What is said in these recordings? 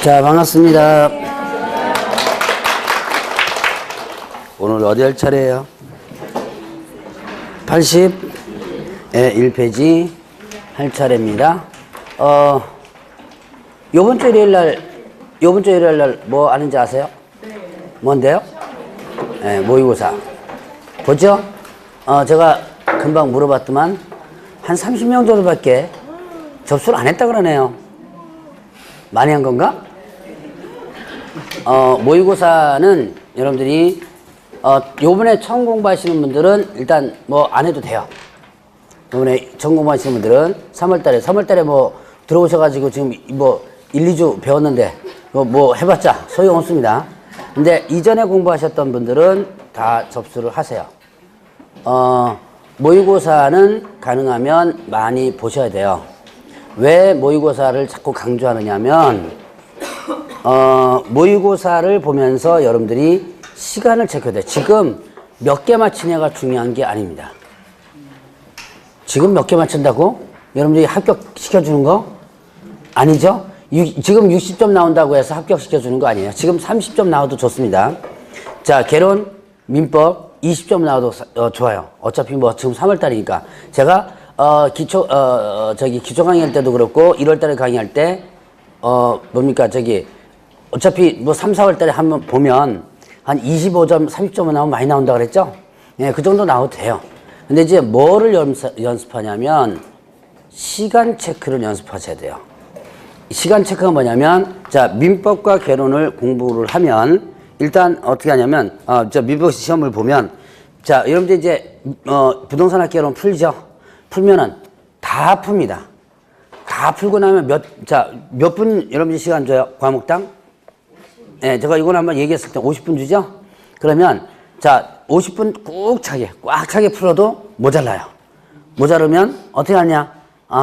자, 반갑습니다. 오늘 어디 할 차례예요? 81페이지 할 차례입니다. 요번 주 일요일 날 뭐 하는지 아세요? 뭔데요? 네, 모의고사. 보죠? 제가 금방 물어봤더만 한 30명 정도밖에 접수를 안 했다 그러네요. 많이 한 건가? 모의고사는 여러분들이 요번에 처음 공부하시는 분들은 일단 뭐 안 해도 돼요. 요번에 처음 공부하시는 분들은 3월달에 뭐 들어오셔가지고 지금 뭐 1, 2주 배웠는데 뭐 해봤자 소용없습니다. 근데 이전에 공부하셨던 분들은 다 접수를 하세요. 모의고사는 가능하면 많이 보셔야 돼요. 왜 모의고사를 자꾸 강조하느냐면 모의고사를 보면서 여러분들이 시간을 체크해야 돼요. 지금 몇 개 맞히냐가 중요한 게 아닙니다. 지금 몇 개 맞춘다고? 여러분들이 합격시켜주는 거? 아니죠? 지금 60점 나온다고 해서 합격시켜주는 거 아니에요. 지금 30점 나와도 좋습니다. 자, 개론, 민법 20점 나와도 좋아요. 어차피 뭐 지금 3월달이니까. 제가 기초 강의할 때도 그렇고 1월달에 강의할 때 어차피 뭐 3, 4월달에 한번 보면 한 25점, 30점은 나오면 많이 나온다 그랬죠? 예, 그 정도 나와도 돼요. 근데 이제 뭐를 연습하냐면 시간 체크를 연습하셔야 돼요. 시간 체크가 뭐냐면, 자, 민법과 개론을 공부를 하면 일단 어떻게 하냐면 민법 시험을 보면, 자, 여러분들 이제 부동산 학개론 풀죠? 풀면은 다 풉니다. 다 풀고 나면 몇 분 여러분들 시간 줘요? 과목당? 예, 제가 이걸 한번 얘기했을 때 50분 주죠? 그러면 자, 50분 꽉 차게 풀어도 모자라요. 모자르면 어떻게 하냐?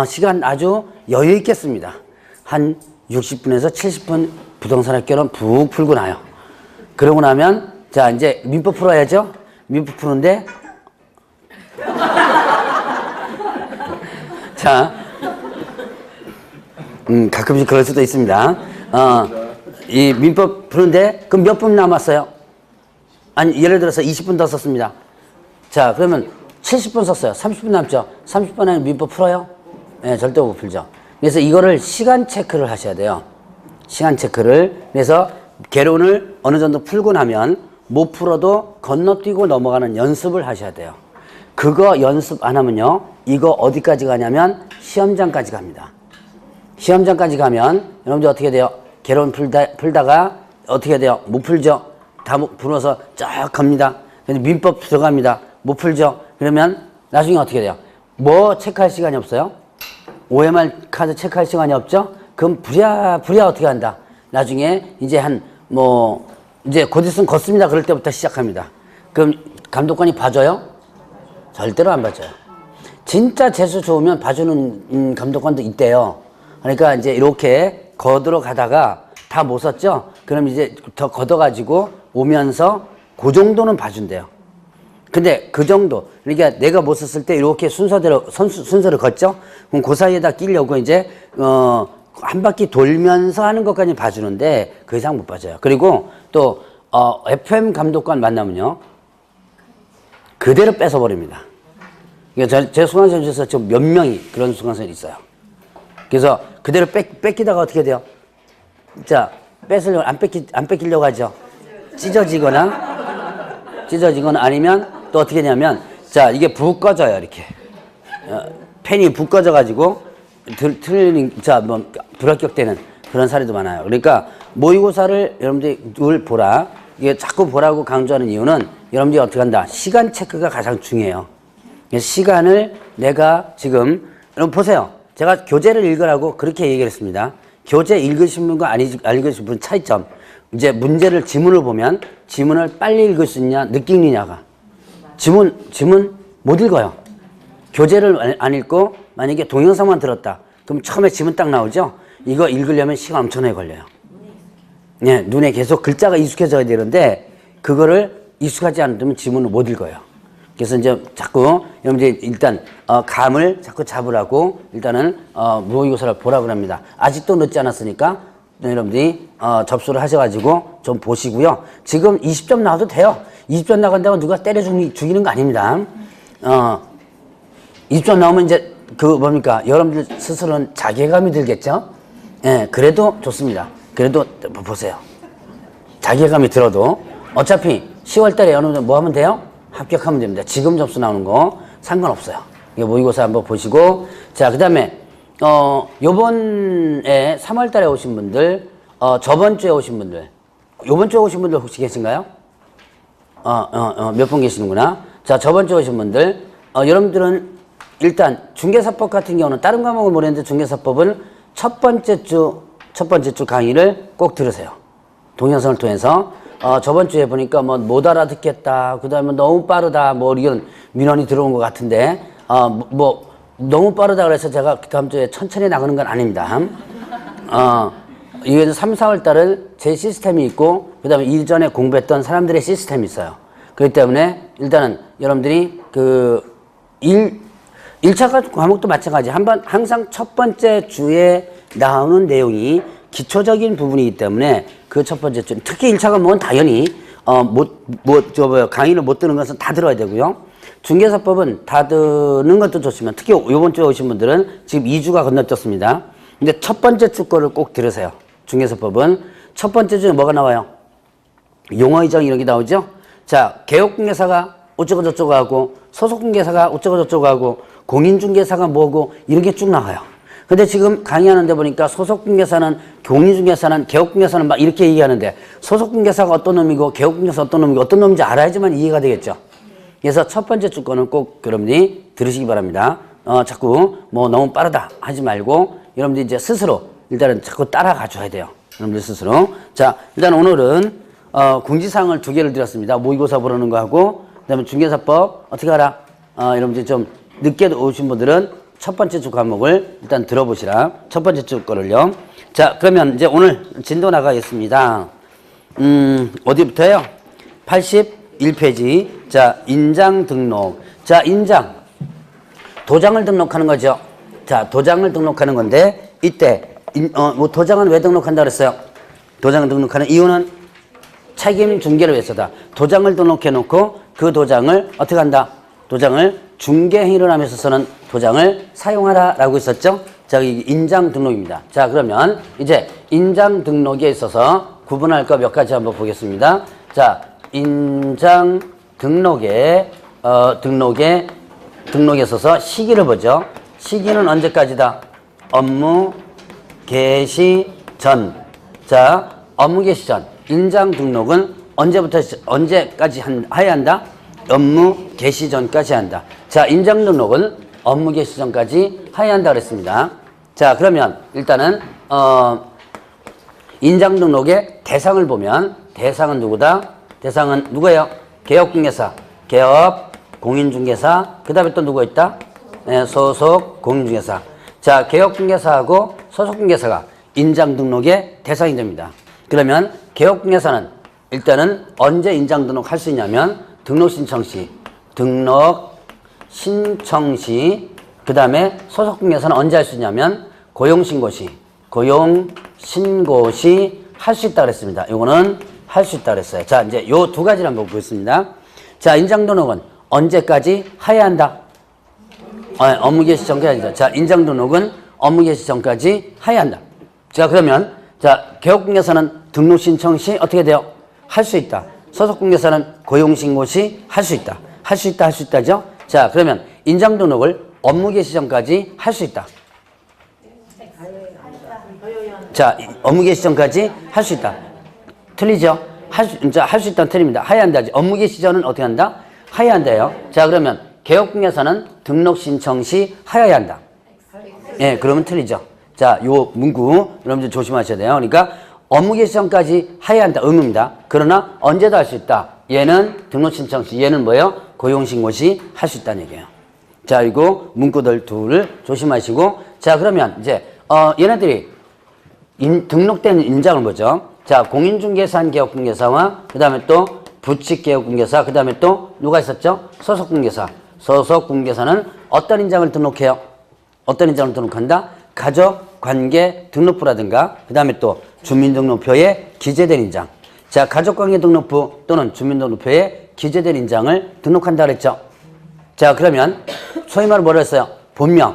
시간 아주 여유 있게 씁니다. 한 60분에서 70분 부동산 학개론 푹 풀고 나요. 그러고 나면 자, 이제 민법 풀어야죠? 민법 푸는데 자, 가끔씩 그럴 수도 있습니다. 이 민법 푸는데 그럼 몇 분 남았어요? 아니, 예를 들어서 20분 더 썼습니다. 자, 그러면 70분 썼어요. 30분 남죠? 30분 안에 민법 풀어요? 네, 절대 못 풀죠. 그래서 이거를 시간 체크를 하셔야 돼요. 시간 체크를. 그래서 개론을 어느 정도 풀고 나면 못 풀어도 건너뛰고 넘어가는 연습을 하셔야 돼요. 그거 연습 안 하면요, 이거 어디까지 가냐면 시험장까지 갑니다. 시험장까지 가면 여러분들 어떻게 돼요? 개론 풀다가 어떻게 돼요? 못 풀죠? 다 풀어서 쫙 갑니다. 근데 민법 들어갑니다. 못 풀죠? 그러면 나중에 어떻게 돼요? 뭐 체크할 시간이 없어요? OMR 카드 체크할 시간이 없죠? 그럼 부랴 어떻게 한다? 나중에 이제 이제 곧 있으면 걷습니다. 그럴 때부터 시작합니다. 그럼 감독관이 봐줘요? 절대로 안 봐줘요. 진짜 재수 좋으면 봐주는 감독관도 있대요. 그러니까 이제 이렇게 걷으러 가다가 다 못 썼죠? 그럼 이제 더 걷어가지고 오면서 그 정도는 봐준대요. 근데 그 정도, 그러니까 내가 못 썼을 때 이렇게 순서를 걷죠? 그럼 그 사이에다 끼려고 이제 한 바퀴 돌면서 하는 것까지 봐주는데 그 이상 못 봐줘요. 그리고 또 FM 감독관 만나면요, 그대로 뺏어버립니다. 그러니까 제 수강생에서 지금 몇 명이 그런 수강생이 있어요. 그래서 그대로 뺏기다가 어떻게 돼요? 자, 뺏으려고 안 뺏기려고 하죠. 찢어지거나 아니면 또 어떻게 하냐면, 자, 이게 붓 꺼져요. 이렇게 펜이 붓 꺼져가지고 불합격되는 그런 사례도 많아요. 그러니까 모의고사를 여러분들이 늘 보라. 이게 자꾸 보라고 강조하는 이유는 여러분들이 어떻게 한다? 시간 체크가 가장 중요해요. 시간을 내가 지금, 여러분 보세요. 제가 교재를 읽으라고 그렇게 얘기를 했습니다. 교재 읽으신 분과 안 읽으신 분 차이점. 이제 지문을 보면 지문을 빨리 읽을 수 있냐, 늦게 읽느냐가. 지문 못 읽어요. 교재를 안 읽고 만약에 동영상만 들었다. 그럼 처음에 지문 딱 나오죠? 이거 읽으려면 시간 엄청나게 걸려요. 네, 눈에 계속 글자가 익숙해져야 되는데 그거를 익숙하지 않으면 지문을 못 읽어요. 그래서 이제 자꾸 여러분들 일단 감을 자꾸 잡으라고 일단은 모의고사를 보라고 합니다. 아직도 늦지 않았으니까 여러분들이 접수를 하셔가지고 좀 보시고요. 지금 20점 나와도 돼요. 20점 나간다고 누가 때려 죽이는 거 아닙니다. 20점 나오면 이제 뭡니까? 여러분들 스스로는 자괴감이 들겠죠? 예, 그래도 좋습니다. 그래도 보세요. 자괴감이 들어도 어차피 10월 달에 여러분들 뭐 하면 돼요? 합격하면 됩니다. 지금 점수 나오는 거 상관없어요. 이거 모의고사 한번 보시고, 자, 그 다음에, 요번에 3월 달에 오신 분들, 저번 주에 오신 분들, 요번 주에 오신 분들 혹시 계신가요? 몇 분 계시는구나. 자, 저번 주에 오신 분들, 여러분들은 일단 중개사법 같은 경우는 다른 과목을 모르는데 중개사법은 첫 번째 주 강의를 꼭 들으세요. 동영상을 통해서. 저번 주에 보니까 뭐 못 알아듣겠다. 그 다음에 너무 빠르다. 뭐 이런 민원이 들어온 것 같은데, 뭐 너무 빠르다 그래서 제가 그 다음 주에 천천히 나가는 건 아닙니다. 이게 3, 4월 달은 제 시스템이 있고, 그 다음에 이전에 공부했던 사람들의 시스템이 있어요. 그렇기 때문에 일단은 여러분들이 1차 과목도 마찬가지. 항상 첫 번째 주에 나오는 내용이 기초적인 부분이기 때문에 그 첫 번째 주, 특히 1차 과목은 당연히, 강의를 못 듣는 것은 다 들어야 되고요. 중개사법은 다 듣는 것도 좋지만, 특히 요번 주에 오신 분들은 지금 2주가 건너뛰었습니다. 근데 첫 번째 주 거를 꼭 들으세요. 중개사법은. 첫 번째 주에 뭐가 나와요? 용어의정 이런 게 나오죠? 자, 개업중개사가 어쩌고저쩌고 하고, 소속중개사가 어쩌고저쩌고 하고, 공인중개사가 뭐고, 이런 게 쭉 나와요. 근데 지금 강의하는데 보니까 소속중개사는, 공인중개사는, 개업중개사는 막 이렇게 얘기하는데, 소속중개사가 어떤 놈이고, 개업중개사 어떤 놈이고, 어떤 놈인지 알아야지만 이해가 되겠죠. 그래서 첫 번째 주권은 꼭 여러분들이 들으시기 바랍니다. 자꾸 뭐 너무 빠르다 하지 말고, 여러분들이 이제 스스로 일단은 자꾸 따라가 줘야 돼요. 여러분들 스스로. 자, 일단 오늘은, 공지사항을 2개를 드렸습니다. 모의고사 보러는 거 하고, 그 다음에 중개사법 어떻게 알아? 여러분들 좀 늦게 오신 분들은 첫 번째 주 과목을 일단 들어보시라. 첫 번째 주 거를요. 자, 그러면 이제 오늘 진도 나가겠습니다. 어디부터요? 81페이지. 자, 인장 등록. 자, 인장. 도장을 등록하는 거죠. 자, 도장을 등록하는 건데, 이때, 뭐 도장은 왜 등록한다 그랬어요? 도장을 등록하는 이유는 책임 중개를 위해서다. 도장을 등록해 놓고 그 도장을 어떻게 한다? 도장을 중개 행위를 하면서 쓰는 도장을 사용하라라고 했었죠. 자, 이 인장 등록입니다. 자, 그러면 이제 인장 등록에 있어서 구분할 거 몇 가지 한번 보겠습니다. 자, 인장 등록에 있어서 시기를 보죠. 시기는 언제까지다? 업무 개시 전. 자, 업무 개시 전. 인장 등록은 언제까지 해야 한다? 업무 개시 전까지 한다. 자, 인장 등록은 업무 개시 전까지 해야 한다 그랬습니다. 자, 그러면 일단은 인장 등록의 대상을 보면 대상은 누구다? 대상은 누구예요? 개업중개사, 개업, 공인중개사, 그 다음에 또 누구 있다? 네, 소속, 공인중개사. 자, 개업중개사하고 소속중개사가 인장 등록의 대상이 됩니다. 그러면 개업중개사는 일단은 언제 인장 등록 할 수 있냐면 등록신청 시, 그 다음에 소속중개사는 언제 할 수 있냐면 고용신고 시 할 수 있다 그랬습니다. 이거는 할 수 있다 그랬어요. 자, 이제 요 두 가지를 한번 보겠습니다. 자, 인장 등록은 언제까지 해야 한다? 업무 개시 전까지 한다. 자, 인장 등록은 업무 개시 전까지 해야 한다. 자, 그러면 자, 개업중개사는 등록신청 시 어떻게 돼요? 할 수 있다. 소속중개사는 고용신고 시 할 수 있다. 할 수 있다죠? 자, 그러면 인장 등록을 업무 개시 전까지 할 수 있다. 자, 업무 개시 전까지 할 수 있다. 틀리죠? 할 수 있다는 틀립니다. 해야 한다지. 업무 개시 전은 어떻게 한다? 해야 한다요. 자, 그러면 개업중개사는 등록신청 시 하여야 한다. 예, 그러면 틀리죠. 자, 요 문구 여러분들 조심하셔야 돼요. 그러니까 업무 개시 전까지 해야 한다. 의무입니다. 그러나 언제도 할 수 있다. 얘는 등록신청 시, 얘는 뭐예요? 고용신고 시 할 수 있다는 얘기예요. 자, 이거 문구들 둘을 조심하시고, 자, 그러면 이제 얘네들이 등록된 인장을 보죠. 자, 공인중개사 개업중개사와 그 다음에 또 부칙개업중개사, 그 다음에 또 누가 있었죠? 소속중개사. 소속중개사는 어떤 인장을 등록해요? 어떤 인장을 등록한다? 가족관계 등록부라든가, 그 다음에 또 주민등록표에 기재된 인장. 자, 가족관계등록부 또는 주민등록표에 기재된 인장을 등록한다 그랬죠. 자, 그러면 소위 말로 뭐라 했어요? 본명.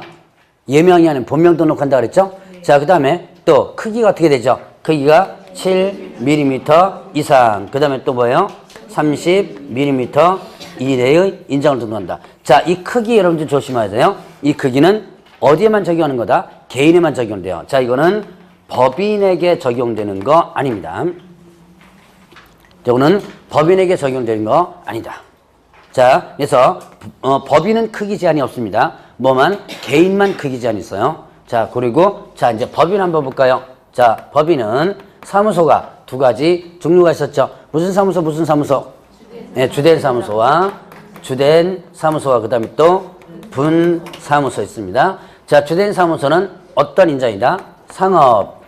예명이 아닌 본명 등록한다 그랬죠. 자, 그 다음에 또 크기가 어떻게 되죠? 크기가 7mm 이상. 그 다음에 또 뭐예요? 30mm 이내의 인장을 등록한다. 자, 이 크기 여러분들 조심해야 돼요. 이 크기는 어디에만 적용하는 거다? 개인에만 적용돼요. 자, 이거는 법인에게 적용되는 거 아닙니다. 이거는 법인에게 적용되는 거 아니다. 자, 그래서 법인은 크기 제한이 없습니다. 뭐만 개인만 크기 제한이 있어요. 자, 그리고 자 이제 법인 한번 볼까요? 자, 법인은 사무소가 두 가지 종류가 있었죠. 무슨 사무소 무슨 사무소? 네, 주된 사무소와 주된 사무소와 그다음에 또 분사무소 있습니다. 자, 주된 사무소는 어떤 인장이다? 상업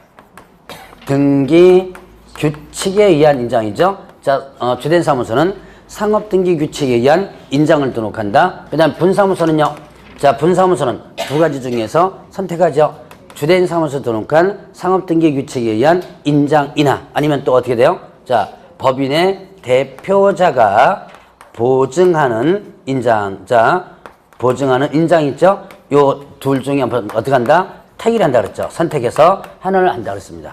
등기 규칙에 의한 인장이죠. 자, 주된 사무소는 상업 등기 규칙에 의한 인장을 등록한다. 그 다음 분사무소는요. 자, 분사무소는 두 가지 중에서 선택하죠. 주된 사무소 등록한 상업 등기 규칙에 의한 인장이나 아니면 또 어떻게 돼요? 자, 법인의 대표자가 보증하는 인장. 자, 보증하는 인장 있죠? 요 둘 중에 어떻게 한다? 택일 한다 그랬죠. 선택해서 하나를 한다 그랬습니다.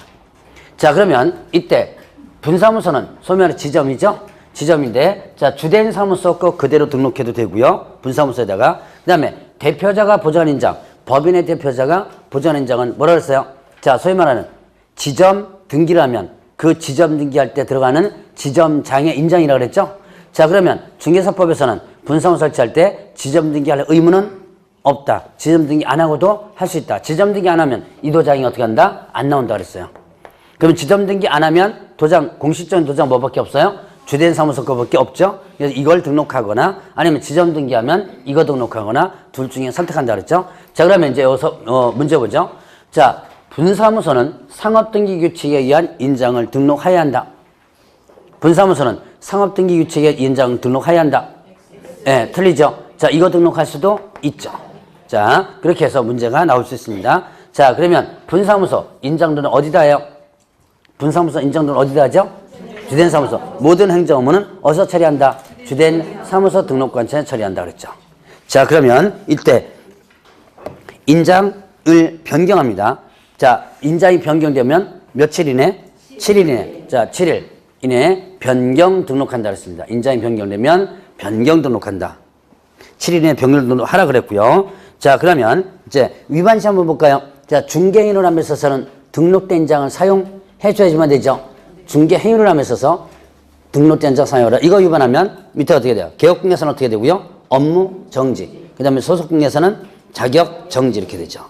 자, 그러면 이때 분사무소는 소위 말해 지점이죠? 지점인데, 자, 주된 사무소 거 그대로 등록해도 되고요. 분사무소에다가. 그 다음에 대표자가 보증하는 인장. 법인의 대표자가 보증하는 인장은 뭐라 그랬어요? 자, 소위 말하는 지점 등기를 하면 그 지점 등기할 때 들어가는 지점장의 인장이라고 그랬죠? 자, 그러면 중개사법에서는 분사무소 설치할 때 지점 등기할 의무는 없다. 지점 등기 안 하고도 할 수 있다. 지점 등기 안 하면 이 도장이 어떻게 한다? 안 나온다 그랬어요. 그럼 지점 등기 안 하면 도장, 공식적인 도장 뭐밖에 없어요? 주된 사무소 거밖에 없죠? 그래서 이걸 등록하거나 아니면 지점 등기하면 이거 등록하거나 둘 중에 선택한다 그랬죠? 자, 그러면 이제 여기서 문제 보죠. 자, 분사무소는 상업등기 규칙에 의한 인장을 등록해야 한다. 분사무소는 상업등기 규칙에 인장을 등록해야 한다. 예, 틀리죠? 자, 이거 등록할 수도 있죠. 자, 그렇게 해서 문제가 나올 수 있습니다. 자, 그러면 분사무소 인장도는 어디다 해요? 분사무소 인장도는 어디다 하죠? 주된 사무소. 모든 행정 업무는 어디서 처리한다? 주된 사무소 등록관청에 처리한다 그랬죠. 자, 그러면 이때 인장을 변경합니다. 자, 인장이 변경되면 며칠 이내? 7일 이내. 자, 7일 이내에 변경 등록한다 그랬습니다. 인장이 변경되면 변경 등록한다. 7일 이내에 변경 등록하라 그랬고요. 자, 그러면 이제 위반시 한번 볼까요? 자, 중개인을 함에 있어서는 등록된 인장을 사용해줘야지만 되죠. 중개 행위를 함에 있어서 등록된 인장 사용하라. 이거 위반하면 밑에 어떻게 돼요? 개업공개서는 어떻게 되고요? 업무 정지. 그 다음에 소속공개서는 자격 정지 이렇게 되죠.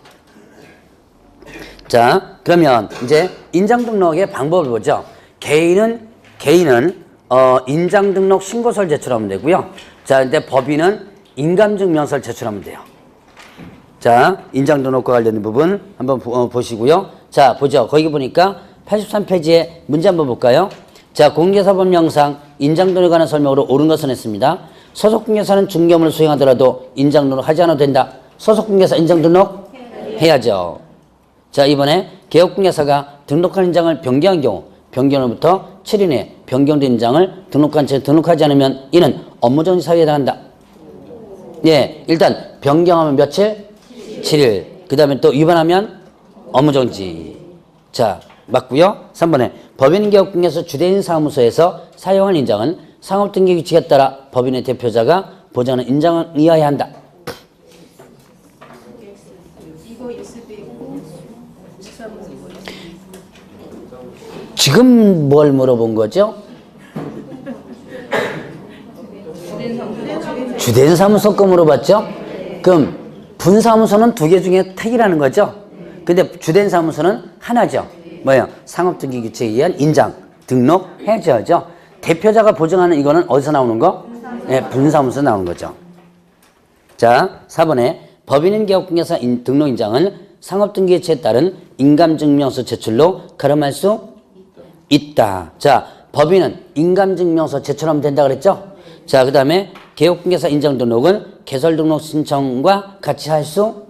자, 그러면 이제 인장 등록의 방법을 보죠. 개인은 인장 등록 신고서를 제출하면 되고요. 자, 근데 법인은 인감증명서를 제출하면 돼요. 자, 인장 등록과 관련된 부분 한번 보시고요. 자, 보죠. 거기 보니까 83페이지에 문제 한번 볼까요? 자, 공개사법령상 인장 등록에 관한 설명으로 옳은 것은 했습니다. 소속공개사는 중개업무를 수행하더라도 인장 등록 하지 않아도 된다. 소속공개사 인장 등록 해야죠. 자, 이번에 개업공개사가 등록한 인장을 변경한 경우 변경으로부터 7일 내에 변경된 인장을 등록관청에 등록하지 않으면 이는 업무정지 사유에 해당한다. 예, 일단 변경하면 며칠? 7일. 그 다음에 또 위반하면 업무정지. 자, 맞고요. 3번에 법인개업공개서 주된 사무소에서 사용한 인장은 상업등기 규칙에 따라 법인의 대표자가 보장하는 인장을 이하해야 한다. 지금 뭘 물어본 거죠? 주된 사무소 거 물어봤죠? 그럼 분사무소는 두 개 중에 택이라는 거죠? 근데 주된 사무소는 하나죠. 뭐예요? 상업등기 규칙에 의한 인장 등록해줘야죠. 대표자가 보증하는 이거는 어디서 나오는 거? 네, 분사무소에서 나오는 거죠. 자, 4번에 법인인 개업공개사 등록 인장은 상업등기 규칙에 따른 인감증명서 제출로 가름할 수 있다. 자, 법인은 인감증명서 제출하면 된다 그랬죠? 자, 그 다음에 개업공개사 인장 등록은 개설 등록 신청과 같이 할 수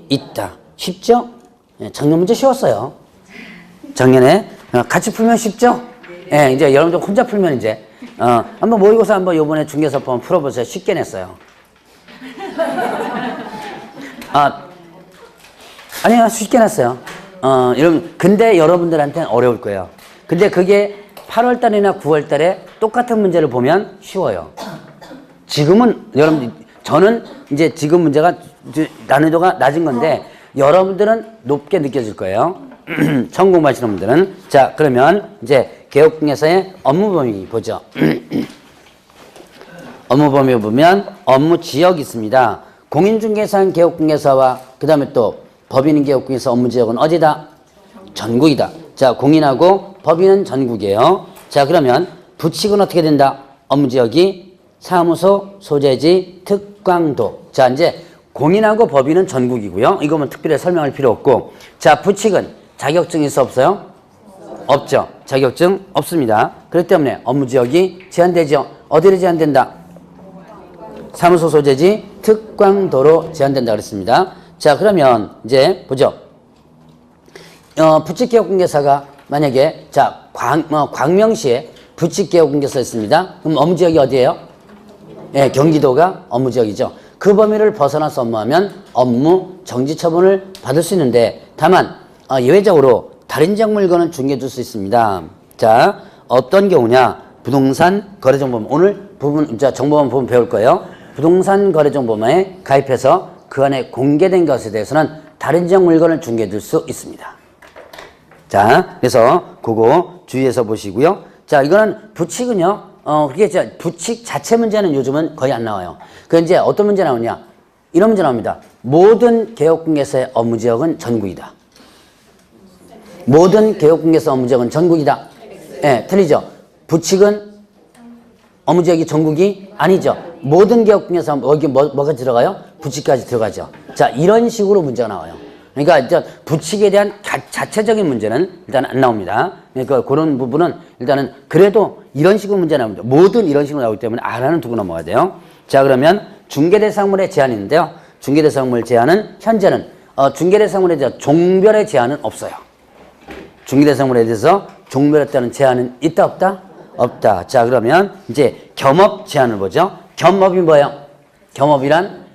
있다. 쉽죠? 네, 작년 문제 쉬웠어요. 작년에 같이 풀면 쉽죠? 예, 이제 여러분들 혼자 풀면 이제, 한번 모의고사 한번 요번에 중개사법 한번 풀어보세요. 쉽게 냈어요. 아니요, 쉽게 냈어요. 여러분, 근데 여러분들한테는 어려울 거예요. 근데 그게 8월 달이나 9월 달에 똑같은 문제를 보면 쉬워요. 지금은, 여러분, 저는 이제 지금 문제가 난이도가 낮은 건데, 여러분들은 높게 느껴질 거예요. 처음 공부하시는 분들은. 자, 그러면 이제 개업공개사의 업무 범위 보죠. 업무 범위 보면 업무 지역이 있습니다. 공인중개사는 개업공개사와 그 다음에 또 법인은 개업공개사 업무 지역은 어디다? 전국이다. 자, 공인하고 법인은 전국이에요. 자, 그러면 부칙은 어떻게 된다? 업무 지역이 사무소, 소재지, 특광도. 자, 이제 공인하고 법인은 전국이고요. 이거면 특별히 설명할 필요 없고. 자, 부칙은 자격증 있어 없어요? 없죠. 자격증 없습니다. 그렇기 때문에 업무 지역이 제한되죠. 어디로 제한된다? 사무소, 소재지, 특광도로 제한된다 그랬습니다. 자, 그러면 이제 보죠. 부칙개업공개사가 만약에 자 광명시에 부칙개업공개사 있습니다. 그럼 업무 지역이 어디예요? 예, 경기도가 업무 지역이죠. 그 범위를 벗어나서 업무하면 업무 정지 처분을 받을 수 있는데 다만 예외적으로 다른 지역 물건은 중개해줄 수 있습니다. 자, 어떤 경우냐? 부동산 거래정보범. 오늘 부분 정보만 보면 배울 거예요. 부동산 거래정보범에 가입해서 그 안에 공개된 것에 대해서는 다른 지역 물건을 중개해줄 수 있습니다. 자, 그래서 그거 주의해서 보시고요. 자, 이거는 부칙은요. 그게 부칙 자체 문제는 요즘은 거의 안 나와요. 그 이제 어떤 문제 나오냐? 이런 문제 나옵니다. 모든 개업공개사의 업무 지역은 전국이다. 모든 개업공개사 업무 지역은 전국이다. 예, 틀리죠. 부칙은 업무 지역이 전국이 아니죠. 모든 개업공개사 여기 뭐가 들어가요? 부칙까지 들어가죠. 자, 이런 식으로 문제가 나와요. 그러니까 이제 부칙에 대한 자체적인 문제는 일단 안 나옵니다. 그러니까 그런 부분은 일단은 그래도 이런 식으로 문제 나옵니다. 모든 이런 식으로 나오기 때문에 알아는 두고 넘어가야 돼요. 자, 그러면 중개대상물의 제한이 있는데요. 중개대상물 제한은 현재는 중개대상물에 대한 종별의 제한은 없어요. 중개대상물에 대해서 종별에 따른 제한은 있다 없다? 없다. 자, 그러면 이제 겸업 제한을 보죠. 겸업이 뭐예요? 겸업이란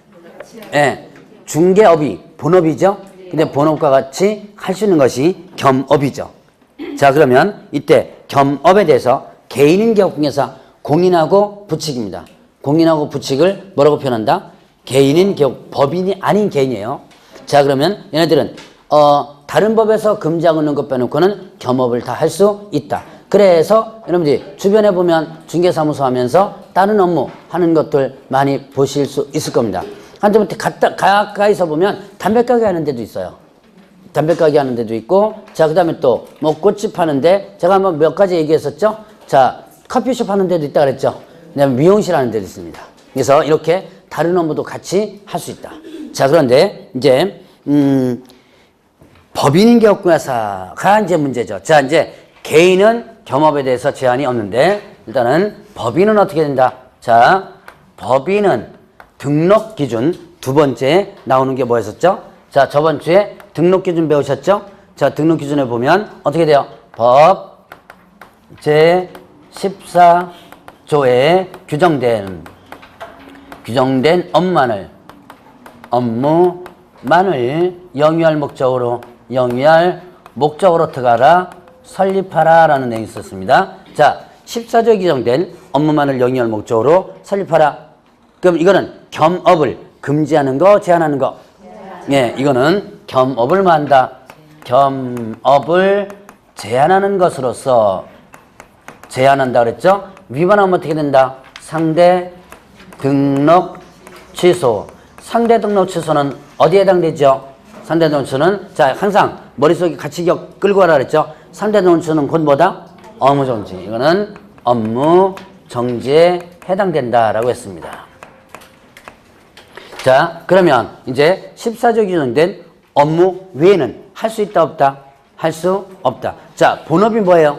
예, 중개업이 본업이죠. 근데 본업과 같이 할 수 있는 것이 겸업이죠. 자, 그러면 이때 겸업에 대해서 개인인 개업공개사 공인하고 부칙입니다. 공인하고 부칙을 뭐라고 표현한다? 개인인 개업, 법인이 아닌 개인이에요. 자, 그러면 얘네들은 다른 법에서 금지하고 있는 것 빼놓고는 겸업을 다 할 수 있다. 그래서 여러분들이 주변에 보면 중개사무소 하면서 다른 업무 하는 것들 많이 보실 수 있을 겁니다. 한때부터 가까이서 보면 담배가게 하는 데도 있어요. 담배가게 하는 데도 있고, 자, 그 다음에 또 뭐 꽃집 하는데 제가 한번 몇 가지 얘기했었죠. 자, 커피숍 하는 데도 있다 그랬죠. 그다음에 미용실 하는 데도 있습니다. 그래서 이렇게 다른 업무도 같이 할 수 있다. 자, 그런데 이제 법인인 개업공개사가 이제 문제죠. 자, 이제 개인은 겸업에 대해서 제한이 없는데 일단은 법인은 어떻게 된다? 자, 법인은 등록 기준 두 번째 나오는 게 뭐였었죠? 자, 저번 주에 등록 기준 배우셨죠? 자, 등록 기준에 보면 어떻게 돼요? 법 제 14조에 규정된 업무만을 영위할 목적으로 들어가라 설립하라 라는 내용이 있었습니다. 자, 14조에 규정된 업무만을 영위할 목적으로 설립하라. 그럼 이거는 겸업을 금지하는 거, 제한하는 거. 예, 이거는 겸업을 한다. 겸업을 제한하는 것으로서 제한한다 그랬죠? 위반하면 어떻게 된다? 상대 등록 취소. 상대 등록 취소는 어디에 해당되죠? 상대 등록 취소는 자, 항상 머릿속에 같이 끌고 가라 그랬죠? 상대 등록 취소는 곧 뭐다? 업무 정지. 이거는 업무 정지에 해당된다라고 했습니다. 자, 그러면 이제 14조 규정된 업무 외에는 할 수 있다 없다? 할 수 없다. 자, 본업이 뭐예요?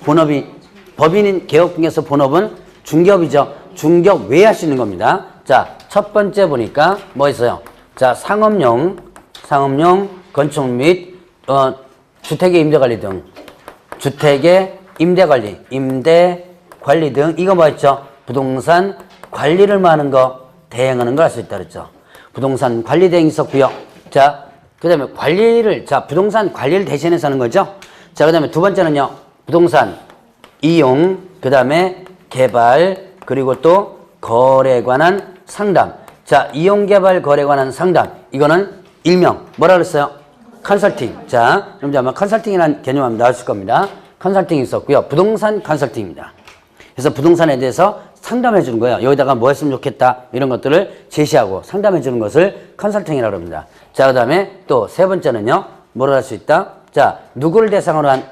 본업이 법인인 개업공개사 본업은 중개업이죠. 중개업 외에 할 수 있는 겁니다. 자, 첫 번째 보니까 뭐 있어요? 자, 상업용 건축 및 주택의 임대관리 등 주택의 임대관리, 임대관리 등 이거 뭐였죠? 부동산 관리를 뭐 하는 거, 대행하는 걸 할 수 있다 그랬죠. 부동산 관리 대행이 있었고요. 자, 그 다음에 관리를, 자, 부동산 관리를 대신해서 하는 거죠. 자, 그 다음에 두 번째는요, 부동산 이용, 그 다음에 개발, 그리고 또 거래에 관한 상담. 자, 이용, 개발, 거래에 관한 상담. 이거는 일명, 뭐라 그랬어요? 컨설팅. 자, 그럼 아마 컨설팅이라는 개념 하면 나왔을 겁니다. 컨설팅이 있었고요. 부동산 컨설팅입니다. 그래서 부동산에 대해서 상담해 주는 거예요. 여기다가 뭐 했으면 좋겠다. 이런 것들을 제시하고 상담해 주는 것을 컨설팅이라고 합니다. 자, 그 다음에 또 세 번째는요. 뭐를 할 수 있다? 자, 누구를 대상으로 한?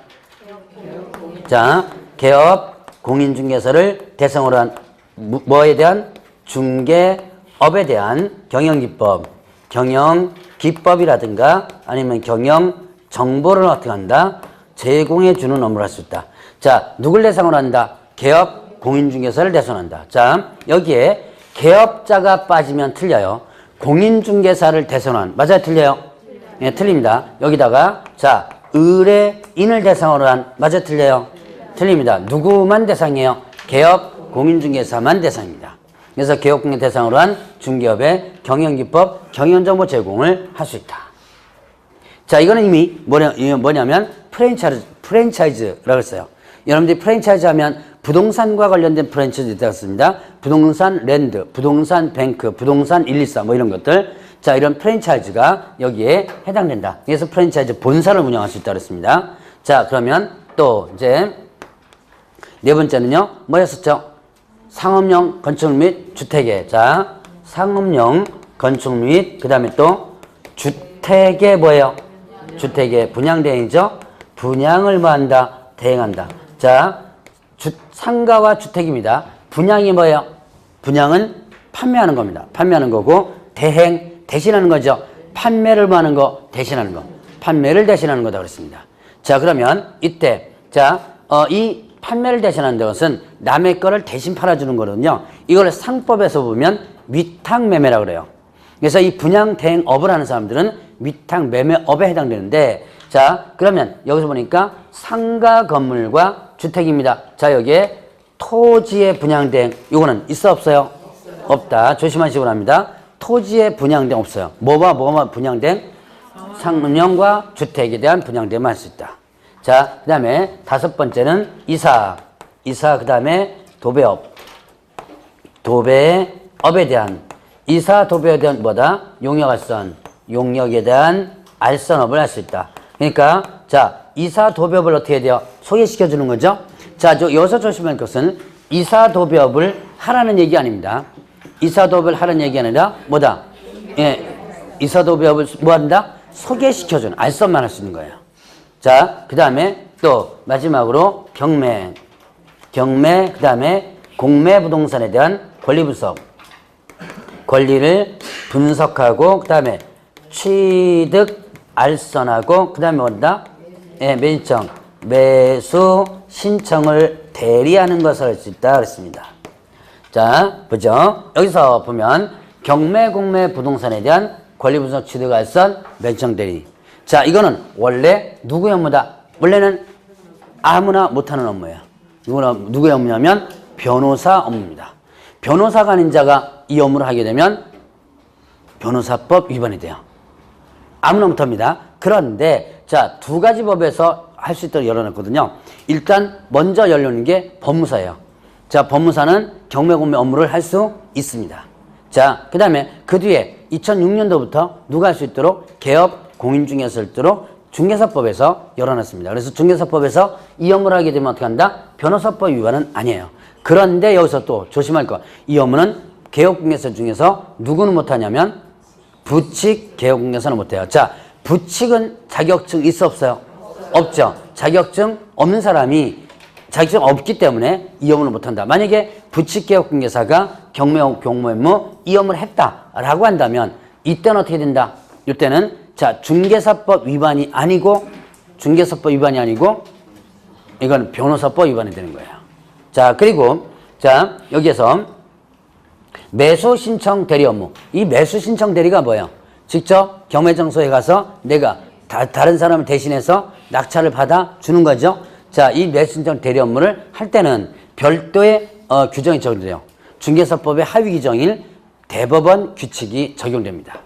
자, 개업, 공인중개사를 대상으로 한 뭐에 대한? 중개업에 대한 경영기법, 경영기법이라든가 아니면 경영정보를 어떻게 한다? 제공해 주는 업무를 할 수 있다. 자, 누굴 대상으로 한다? 개업, 공인중개사를 대상한다. 자, 여기에 개업자가 빠지면 틀려요. 공인중개사를 대상한, 맞아요? 틀려요? 네, 틀립니다. 여기다가, 자, 의뢰인을 대상으로 한, 맞아요? 틀려요? 틀립니다. 누구만 대상이에요? 개업, 공인중개사만 대상입니다. 그래서 개업, 공인 대상으로 한 중개업의 경영기법, 경영정보 제공을 할 수 있다. 자, 이거는 이미 뭐냐면 프랜차이즈라고 했어요. 여러분들이 프랜차이즈 하면 부동산과 관련된 프랜차이즈 있습니다. 부동산 랜드, 부동산 뱅크, 부동산 124 뭐 이런 것들. 자, 이런 프랜차이즈가 여기에 해당된다. 그래서 프랜차이즈 본사를 운영할 수 있다고 했습니다. 자, 그러면 또 이제 네 번째는요. 뭐였었죠? 상업용 건축 및 주택의, 자, 상업용 건축 및 그 다음에 또 주택의 뭐예요? 주택의 분양대행이죠. 분양을 뭐 한다? 대행한다. 자, 상가와 주택입니다. 분양이 뭐예요? 분양은 판매하는 겁니다. 판매하는 거고, 대행, 대신하는 거죠. 판매를 뭐 하는 거? 대신하는 거. 판매를 대신하는 거다 그랬습니다. 자, 그러면 이때, 자, 이 판매를 대신하는 것은 남의 거를 대신 팔아주는 거거든요. 이걸 상법에서 보면 위탁매매라고 그래요. 그래서 이 분양 대행업을 하는 사람들은 위탁매매업에 해당되는데, 자, 그러면 여기서 보니까 상가 건물과 주택입니다. 자, 여기에 토지의 분양대행, 이거는 있어 없어요? 없다. 조심하시기 바랍니다. 토지의 분양대행 없어요. 뭐가 분양대행? 상업용과 주택에 대한 분양대행만 할 수 있다. 자, 그 다음에 다섯 번째는 이사, 그 다음에 도배업, 도배업에 대한, 이사, 도배에 대한 뭐다? 용역알선, 용역에 대한 알선업을 할 수 있다. 그러니까, 자, 이사, 도배업을 어떻게 해야 돼요? 소개시켜 주는 거죠? 자, 여기서 조심할 것은 이사, 도배업을 하라는 얘기 아닙니다. 이사, 도배업을 하라는 얘기 아니라 뭐다? 예, 이사, 도배업을 뭐 한다? 소개시켜 주는, 알선만 할 수 있는 거예요. 자, 그 다음에 또 마지막으로 경매, 그 다음에 공매 부동산에 대한 권리 분석, 권리를 분석하고, 그 다음에 취득, 알선하고, 그 다음에 뭐다? 예, 매수신청, 매수 신청을 대리하는 것을 할 수 있다 그랬습니다. 자, 보죠. 여기서 보면 경매, 공매 부동산에 대한 권리 분석, 취득, 알선, 매수신청 대리. 자, 이거는 원래 누구의 업무다? 원래는 아무나 못하는 업무예요. 누구의 업무냐면 변호사 업무입니다. 변호사가 아닌 자가 이 업무를 하게 되면 변호사법 위반이 돼요. 아무나 못합니다. 그런데 자, 두 가지 법에서 할 수 있도록 열어놨거든요. 일단 먼저 열려는 게 법무사예요. 자, 법무사는 경매, 공매 업무를 할 수 있습니다. 자, 그 다음에 그 뒤에 2006년도부터 누가 할 수 있도록 개업, 공인중개사 할 수 있도록 중개사법에서 열어놨습니다. 그래서 중개사법에서 이 업무를 하게 되면 어떻게 한다? 변호사법 위반은 아니에요. 그런데 여기서 또 조심할 거. 이 업무는 개업공개사 중에서 누구는 못하냐면 부칙 개업공개사는 못해요. 자, 부칙은 자격증 있어 없어요? 없죠. 자격증 없는 사람이 자격증 없기 때문에 이 업무를 못한다. 만약에 부칙 개업공개사가 경매, 공매 업무 이 업무를 했다라고 한다면 이때는 어떻게 된다? 이때는 자, 중개사법 위반이 아니고 이건 변호사법 위반이 되는 거예요. 자, 그리고 자, 여기에서 매수 신청 대리 업무. 이 매수 신청 대리가 뭐예요? 직접 경매 장소에 가서 내가 다른 사람을 대신해서 낙찰을 받아 주는 거죠. 자, 이 매수신청 대리 업무를 할 때는 별도의 규정이 적용돼요. 중개사법의 하위 규정인 대법원 규칙이 적용됩니다.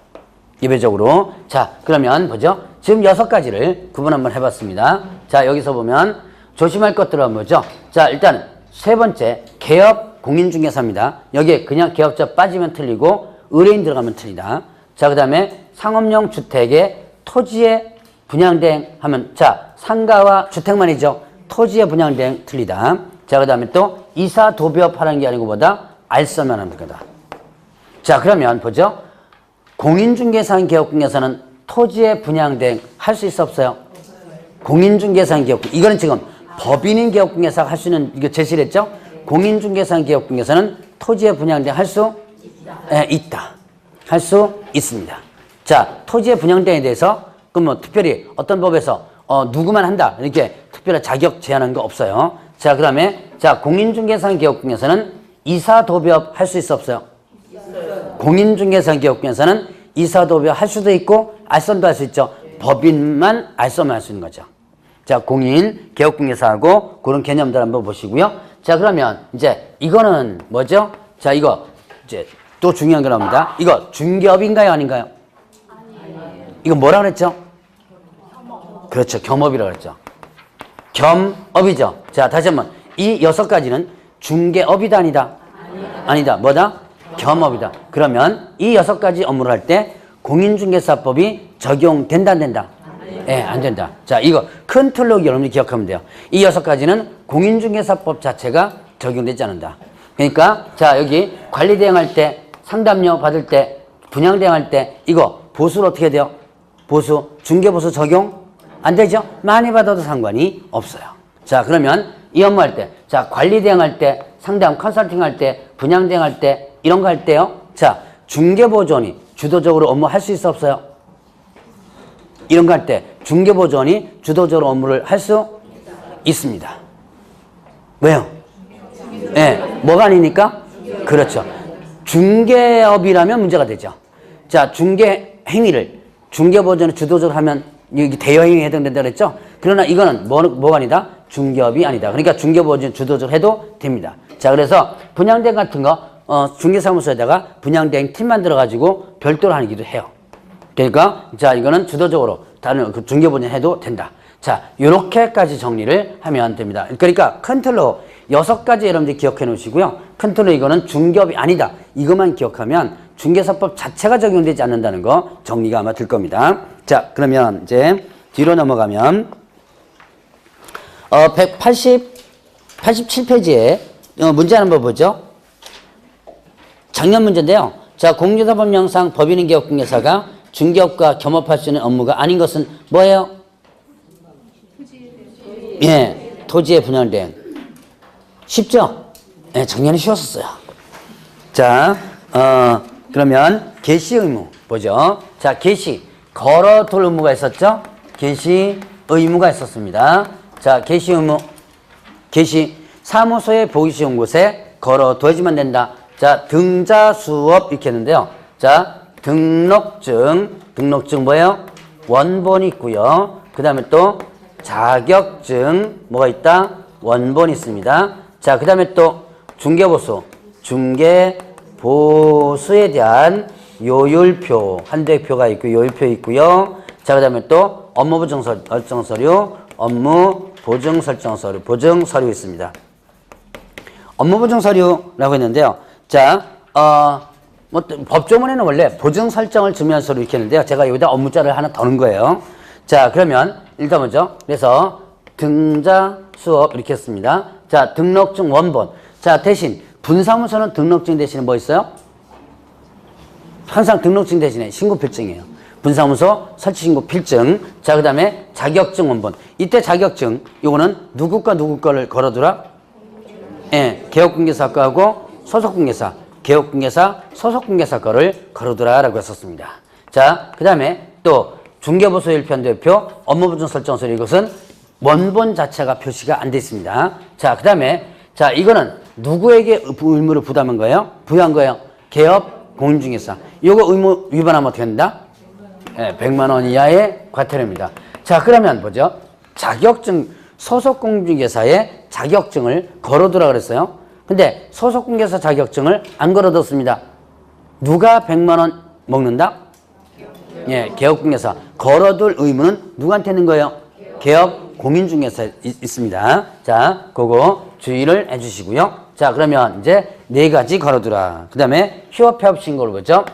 예외적으로. 자, 그러면 보죠. 지금 6가지를 구분 한번 해봤습니다. 자, 여기서 보면 조심할 것들은 뭐죠? 자, 일단 세 번째, 개업 공인중개사입니다. 여기에 그냥 개업자 빠지면 틀리고 의뢰인 들어가면 틀리다. 자, 그 다음에 상업용 주택의 토지의 분양대행 하면, 자, 상가와 주택만이죠. 토지의 분양대행 틀리다. 자, 그 다음에 또 이사 도비업 하라는 게 아니고 뭐다? 알선만 하는 거다. 자, 그러면 보죠. 공인중개사인 개업공개사는 토지의 분양대행 할 수 있어 없어요? 공인중개사인 개업공개사. 이거는 지금 법인인 개업공개사가 할 수 있는, 이거 제시를 했죠? 공인중개사인 개업공개사는 토지의 분양대행 할 수 있다. 할 수 있습니다. 자, 토지의 분양대행에 대해서 그럼 뭐 특별히 어떤 법에서 누구만 한다 이렇게 특별한 자격 제한한 거 없어요. 자, 그 다음에 자, 공인중개사인 개업공개사는 이사도비업 할 수 있어 없어요? 공인중개사인 개업공개사는 이사도비업 할 수도 있고 알선도 할 수 있죠. 법인만 알선만 할 수 있는 거죠. 자, 공인 개업공개사하고 그런 개념들 한번 보시고요. 자, 그러면 이제 이거는 뭐죠? 자, 이거 이제 또 중요한 거 나옵니다. 이거 중개업인가요, 아닌가요? 이거 뭐라 그랬죠? 그렇죠. 겸업이라고 그랬죠. 겸업이죠. 자, 다시 한번. 이 6가지는 중개업이다, 아니다? 아니다. 뭐다? 겸업이다. 그러면 이 6가지 업무를 할 때 공인중개사법이 적용된다, 안 된다? 예, 안 된다. 자, 이거 큰 틀로 여러분이 기억하면 돼요. 이 6가지는 공인중개사법 자체가 적용되지 않는다. 그러니까 자, 여기 관리대행할 때, 상담료 받을 때, 분양대행할 때 이거 보수를 어떻게 돼요? 보수, 중개보수 적용 안 되죠? 많이 받아도 상관이 없어요. 자, 그러면 이 업무 할 때, 자, 관리대행할 때, 상담 컨설팅 할 때, 분양대행할 때 이런 거 할 때요. 자, 중개보조원이 주도적으로 업무 할 수 있어 없어요? 이런 거 할 때 중개보조원이 주도적으로 업무를 할 수 있습니다. 왜요? 예, 네, 뭐가 아니니까? 그렇죠. 중개업이라면 문제가 되죠. 자, 중개 행위를 중개보조원이 주도적으로 하면 여기 대여행위에 해당된다 그랬죠? 그러나 이거는 뭐가 아니다? 중개업이 아니다. 그러니까 중개보조원이 주도적으로 해도 됩니다. 자, 그래서 분양대행 같은 거 중개사무소에다가 분양대행 팀 만들어가지고 별도로 하기도 해요. 그러니까 자, 이거는 주도적으로 다른 그 중개보조원 해도 된다. 자, 요렇게까지 정리를 하면 됩니다. 그러니까 큰 틀로 6가지 여러분들 기억해 놓으시고요. 큰 틀로 이거는 중개업이 아니다. 이것만 기억하면 중개사법 자체가 적용되지 않는다는 거 정리가 아마 될 겁니다. 자, 그러면 이제 뒤로 넘어가면 87페이지에 문제 한번 보죠. 작년 문제인데요. 자, 공인중개사법령상 법인인 개업공개사가 중개업과 겸업할 수 있는 업무가 아닌 것은 뭐예요? 예, 토지의 분양대행. 쉽죠? 예, 작년에 쉬웠었어요. 자, 그러면 개시 의무 보죠. 자, 개시 걸어둘 의무가 있었죠? 개시 의무가 있었습니다. 자, 개시 의무, 개시 사무소에 보기 쉬운 곳에 걸어둬야지만 된다. 자, 등자 수업 이렇게 했는데요. 자, 등록증 뭐예요? 원본이 있고요. 그 다음에 또 자격증 뭐가 있다? 원본이 있습니다. 자, 그 다음에 또 중개보수에 대한 요율표, 한도의 표가 있고 요율표 있고요. 자, 그 다음에 또 업무보증 설정서류, 업무보증 설정서류, 보증서류 있습니다. 업무보증 서류라고 했는데요. 자, 법조문에는 원래 보증 설정을 증명할 서류 이렇게 했는데요. 제가 여기다 업무자를 하나 더 넣은 거예요. 자, 그러면 일단 먼저 그래서 등자 수업 이렇게 했습니다. 자, 등록증 원본. 자, 대신 분사무소는 등록증 대신에 뭐 있어요? 항상 등록증 대신에 신고필증이에요. 분사무소 설치신고 필증. 자, 그 다음에 자격증 원본. 이때 자격증 요거는 누구과 누구 거를 걸어두라? 예, 개업공개사 거하고 소속공개사, 개업공개사, 소속공개사 거를 걸어두라라고 했었습니다. 자, 그 다음에 또 중개보수 일편 대표, 업무보증 설정서류 이것은 원본 자체가 표시가 안 돼 있습니다. 자, 그 다음에 자, 이거는 누구에게 의무를 부담한 거예요? 부여한 거예요? 개업 공인중개사. 이거 의무 위반하면 어떻게 된다? 예, 100만 원 이하의 과태료입니다. 자, 그러면 보죠. 자격증 소속공인중개사의 자격증을 걸어두라 그랬어요. 근데 소속공인중개사 자격증을 안 걸어뒀습니다. 누가 100만 원 먹는다? 예, 개업공인중개사. 걸어둘 의무는 누구한테 있는 거예요? 개업공인중개사에 있습니다. 자, 그거 주의를 해주시고요. 자, 그러면 이제 4가지 걸어두라. 그 다음에 휴업 신고를 보죠.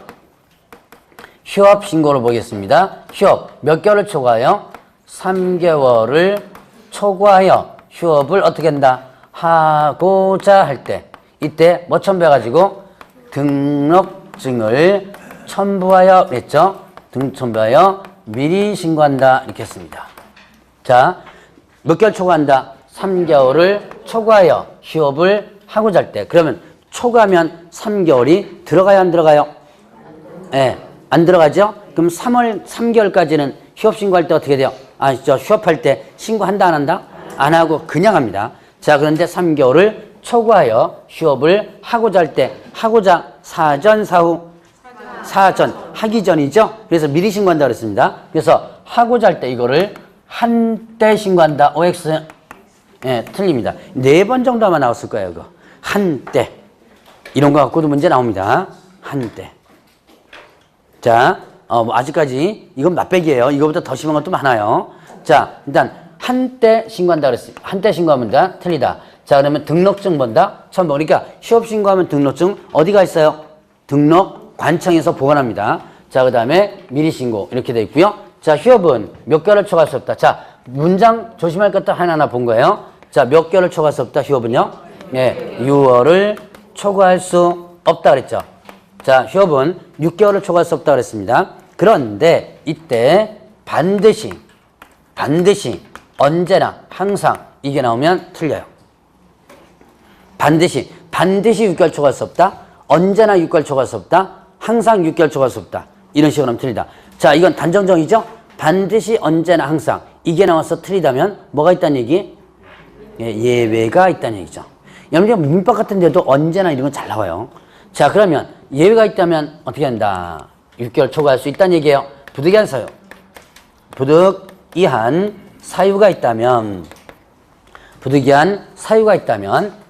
휴업 신고를 보겠습니다. 휴업 몇 개월을 초과하여? 3개월을 초과하여 휴업을 어떻게 한다? 하고자 할 때, 이때 뭐 첨부해가지고 등록증을 첨부하여 했죠. 첨부하여 미리 신고한다 이렇게 했습니다. 자, 몇 개월 초과한다? 3개월을 초과하여 휴업을 하고자 할 때. 그러면 초과하면 3개월이 들어가요, 안 들어가요? 예, 안 들어가죠? 그럼 3개월까지는 휴업 신고할 때 어떻게 돼요? 아시죠? 휴업할 때 신고한다, 안 한다? 안 하고 그냥 합니다. 자, 그런데 3개월을 초과하여 휴업을 하고자 할 때, 하고자 사전, 사후? 사전, 하기 전이죠? 그래서 미리 신고한다 그랬습니다. 그래서 하고자 할 때 이거를 한때 신고한다. OX. 예, 틀립니다. 4번 정도 아마 나왔을 거예요, 이거. 한때. 이런 거 갖고도 문제 나옵니다. 한때. 자, 아직까지 이건 맛배기예요. 이거보다 더 심한 것도 많아요. 자, 일단 한때 신고한다 그랬습니다. 한때 신고하면 다 틀리다. 자, 그러면 등록증 본다. 처음 보니까 휴업 신고하면 등록증 어디가 있어요? 등록관청에서 보관합니다. 자, 그 다음에 미리 신고 이렇게 돼 있고요. 자, 휴업은 몇 개월을 초과할 수 없다. 자, 문장 조심할 것도 하나하나 본 거예요. 자, 몇 개월을 초과할 수 없다. 휴업은요? 예, 6월을 초과할 수 없다 그랬죠. 자, 휴업은 6개월을 초과할 수 없다 그랬습니다. 그런데 이때 반드시 언제나 항상 이게 나오면 틀려요. 반드시 6개월 초과할 수 없다. 언제나 6개월 초과할 수 없다. 항상 6개월 초과할 수 없다. 이런 식으로 하면 틀리다. 자, 이건 단정정이죠? 반드시 언제나 항상 이게 나와서 틀리다면 뭐가 있다는 얘기? 예, 예외가 있다는 얘기죠. 여러분 문법 같은 데도 언제나 이런 건 잘 나와요. 자, 그러면 예외가 있다면 어떻게 한다? 6개월 초과할 수 있다는 얘기예요. 부득이한 사유. 부득이한 사유가 있다면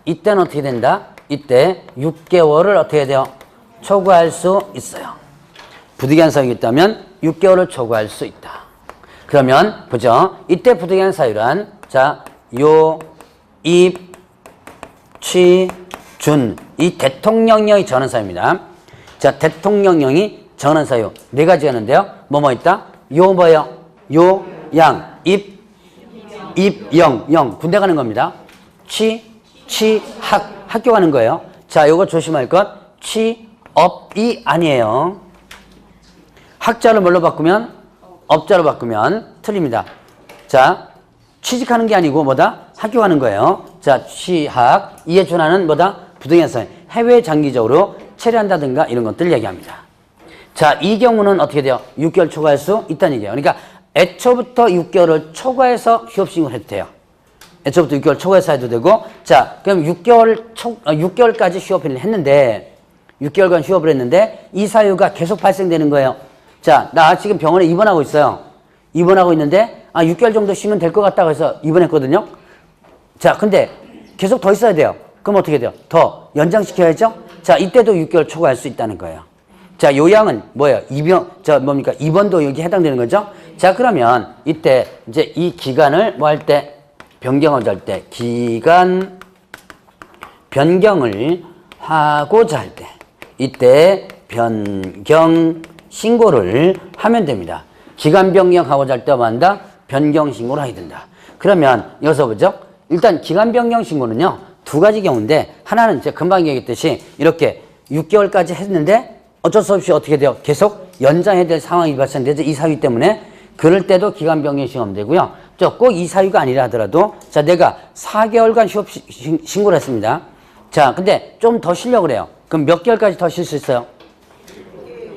이때는 어떻게 된다? 이때 6개월을 어떻게 해야 돼요? 초과할 수 있어요. 부득이한 사유가 있다면 6개월을 초과할 수 있다. 그러면 보죠. 이때 부득이한 사유란 자, 요, 입, 취, 준. 이 대통령령이 정한 사유입니다. 자, 대통령령이 정한 사유 4가지가 있는데요. 뭐뭐 있다? 요 뭐예요? 요, 양, 입, 영. 군대 가는 겁니다. 취, 학교 가는 거예요. 자, 요거 조심할 것. 취업이 아니에요. 학자를 뭘로 바꾸면? 업자로 바꾸면 틀립니다. 자, 취직하는 게 아니고 뭐다? 학교 가는 거예요. 자, 취학. 이에 준하는 뭐다? 부득이한 사유. 해외 장기적으로 체류한다든가 이런 것들 얘기합니다. 자, 이 경우는 어떻게 돼요? 6개월 초과할 수 있다는 얘기예요. 그러니까 애초부터 6개월을 초과해서 휴업신고를 해도 돼요. 애초부터 6개월 초과해서 해도 되고, 자, 그럼 6개월까지 휴업을 했는데, 6개월간 휴업을 했는데, 이 사유가 계속 발생되는 거예요. 자, 나 지금 병원에 입원하고 있어요. 입원하고 있는데, 6개월 정도 쉬면 될 것 같다고 해서 입원했거든요. 자, 근데 계속 더 있어야 돼요. 그럼 어떻게 돼요? 더 연장시켜야죠? 자, 이때도 6개월 초과할 수 있다는 거예요. 자, 요양은 뭐예요? 입원도 여기 해당되는 거죠? 자, 그러면 이때 이제 이 기간을 뭐 할 때? 변경하고자 할 때. 기간 변경을 하고자 할 때. 이때 변경 신고를 하면 됩니다. 기간 변경하고자 할 때 뭐 한다? 변경 신고를 하게 된다. 그러면 여기서 보죠. 일단 기간 변경 신고는요. 2가지 경우인데 하나는 제가 금방 얘기했듯이 이렇게 6개월까지 했는데 어쩔 수 없이 어떻게 돼요? 계속 연장해야 될 상황이 발생되죠. 이 사유 때문에. 그럴 때도 기간 변경 신고하면 되고요. 꼭 이 사유가 아니라 하더라도 자, 내가 4개월간 휴업 신고를 했습니다. 자, 근데 좀 더 쉬려고 그래요. 그럼 몇 개월까지 더 쉴 수 있어요?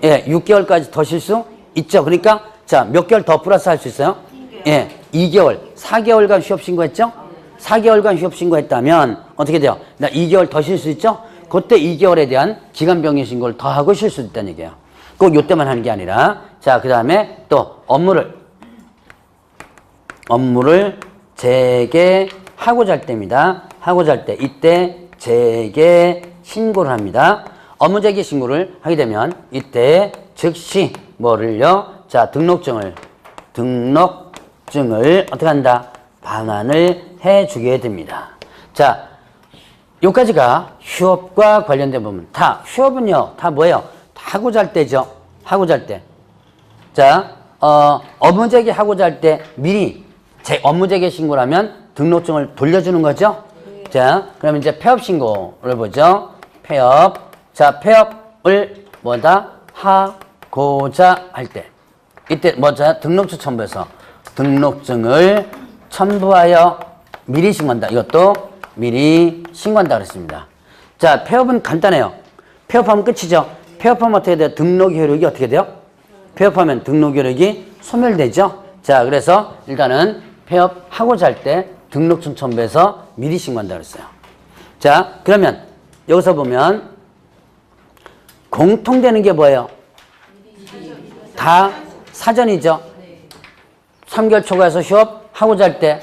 예, 6개월까지 더 쉴 수 있죠. 그러니까 자, 몇 개월 더 플러스 할 수 있어요? 2개월. 예, 2개월. 4개월간 휴업 신고했죠? 4개월간 휴업 신고했다면 어떻게 돼요? 나 2개월 더 쉴 수 있죠? 그때 2개월에 대한 기간 변경 신고를 더 하고 쉴 수 있다는 얘기예요. 꼭 요때만 하는 게 아니라 자, 그 다음에 또 업무를 재개하고자 할 때입니다. 하고자 할 때. 이때 재개 신고를 합니다. 업무 재개 신고를 하게 되면 이때 즉시 뭐를요? 자, 등록증을 어떻게 한다? 반환을 해주게 됩니다. 자, 여기까지가 휴업과 관련된 부분. 다, 휴업은요, 다 뭐예요? 하고자 할 때죠. 하고자 할 때. 자, 업무 재개 하고자 할 때 미리 업무 재개 신고를 하면 등록증을 돌려주는 거죠. 자, 그러면 이제 폐업 신고를 보죠. 폐업. 자, 폐업을 뭐다? 하고자 할 때. 이때 뭐죠? 등록증 첨부해서 등록증을 첨부하여 미리 신고한다. 이것도 미리 신고한다 그랬습니다. 자, 폐업은 간단해요. 폐업하면 끝이죠. 폐업하면 어떻게 돼요? 등록 효력이 어떻게 돼요? 폐업하면 등록 효력이 소멸되죠. 자, 그래서 일단은 폐업하고자 할 때 등록증 첨부해서 미리 신고한다 그랬어요. 자, 그러면 여기서 보면 공통되는 게 뭐예요? 다 사전이죠. 3개월 초과해서 휴업하고자 할 때,